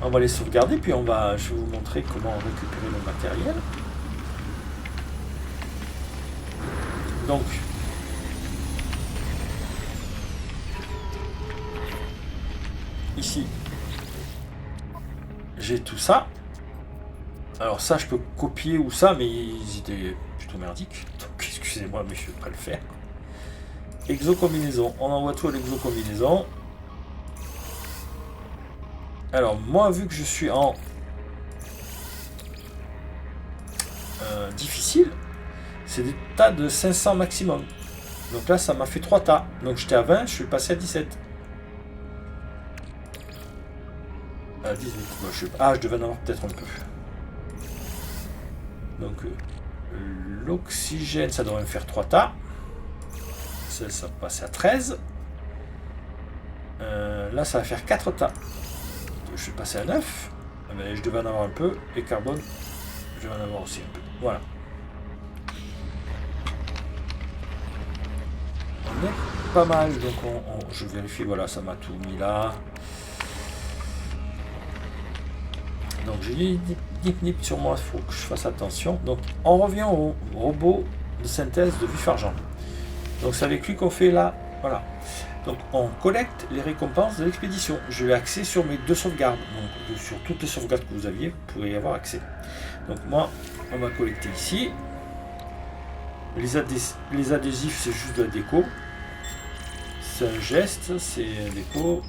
On va les sauvegarder, puis je vais vous montrer comment récupérer le matériel. Donc, ici, j'ai tout ça. Alors ça, je peux copier ou ça, mais ils étaient plutôt merdiques. Donc, excusez-moi, mais je ne vais pas le faire. Exocombinaison. On envoie tout à l'exocombinaison. Alors, moi, vu que je suis en difficile, c'est des tas de 500 maximum. Donc là, ça m'a fait 3 tas. Donc j'étais à 20, je suis passé à 17. À 18. Bon, je devais en avoir peut-être un peu. Donc, l'oxygène, ça devrait me faire 3 tas. Ça va passer à 13. Là, ça va faire 4 tas. Je suis passé à 9. Mais je devais en avoir un peu. Et carbone, je devais en avoir aussi un peu. Voilà. On est pas mal. Donc, je vérifie. Voilà, ça m'a tout mis là. Donc, j'ai dit nip sur moi. Il faut que je fasse attention. Donc, on revient au robot de synthèse de vif argent. Donc, c'est avec lui qu'on fait là. Voilà. Donc on collecte les récompenses de l'expédition. J'ai accès sur mes 2 sauvegardes. Donc sur toutes les sauvegardes que vous aviez, vous pouvez y avoir accès. Donc moi, on va collecter ici. Les adhésifs, c'est juste de la déco. C'est un geste, c'est déco.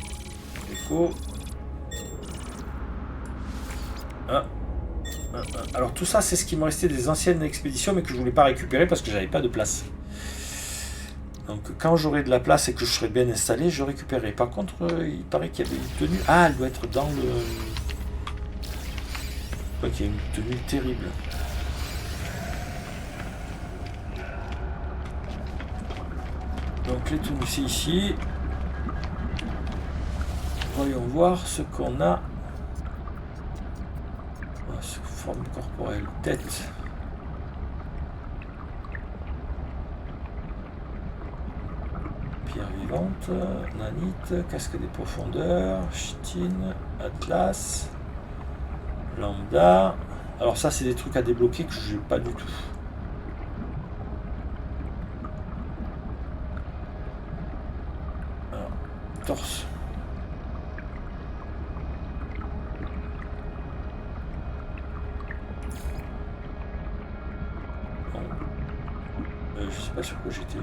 Alors tout ça, c'est ce qui me restait des anciennes expéditions, mais que je voulais pas récupérer parce que j'avais pas de place. Donc quand j'aurai de la place et que je serai bien installé, je récupérerai. Par contre, il paraît qu'il y avait une tenue. Ah, elle doit être dans le... Je crois qu'il y a une tenue terrible. Donc les tenues, c'est ici. Voyons voir ce qu'on a. Forme corporelle, tête. Pierre vivante, nanite, casque des profondeurs, chitine, atlas, lambda. Alors ça c'est des trucs à débloquer que je n'ai pas du tout. Alors, torse. Bon. Je sais pas sur quoi j'étais.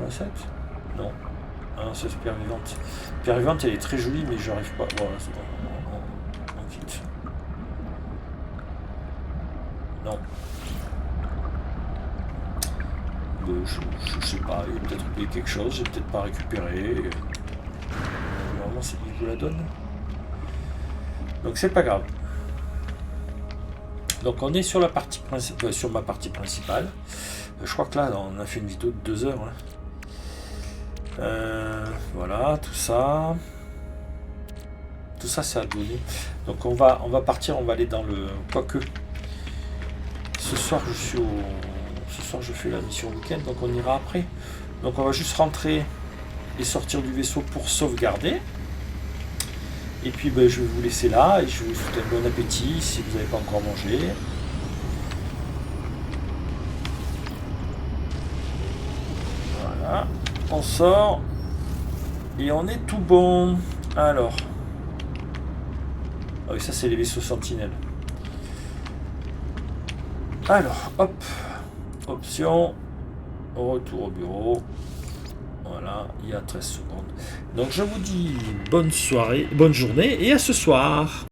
La 7 non. Ah non, c'est Pierre vivante. Pierre vivante, elle est très jolie, mais j'arrive pas. Voilà, c'est bon. On quitte. Non. Je sais pas, il a peut-être oublié quelque chose, j'ai peut-être pas récupéré. Normalement, c'est lui qui vous la donne. Donc, c'est pas grave. Donc, on est sur la partie principale, sur ma partie principale. Je crois que là, on a fait une vidéo de 2 heures. Hein. Voilà, tout ça. Tout ça, c'est à donner. Donc, on va partir, on va aller dans le... Quoique, ce soir, je fais la mission week-end, donc on ira après. Donc, on va juste rentrer et sortir du vaisseau pour sauvegarder. Et puis, ben, je vais vous laisser là et je vais vous souhaiter un bon appétit si vous n'avez pas encore mangé. Voilà. On sort et on est tout bon. Alors, ah oui, ça c'est les vaisseaux sentinelles. Alors, hop, option, retour au bureau. Voilà, il y a 13 secondes. Donc je vous dis bonne soirée, bonne journée et à ce soir.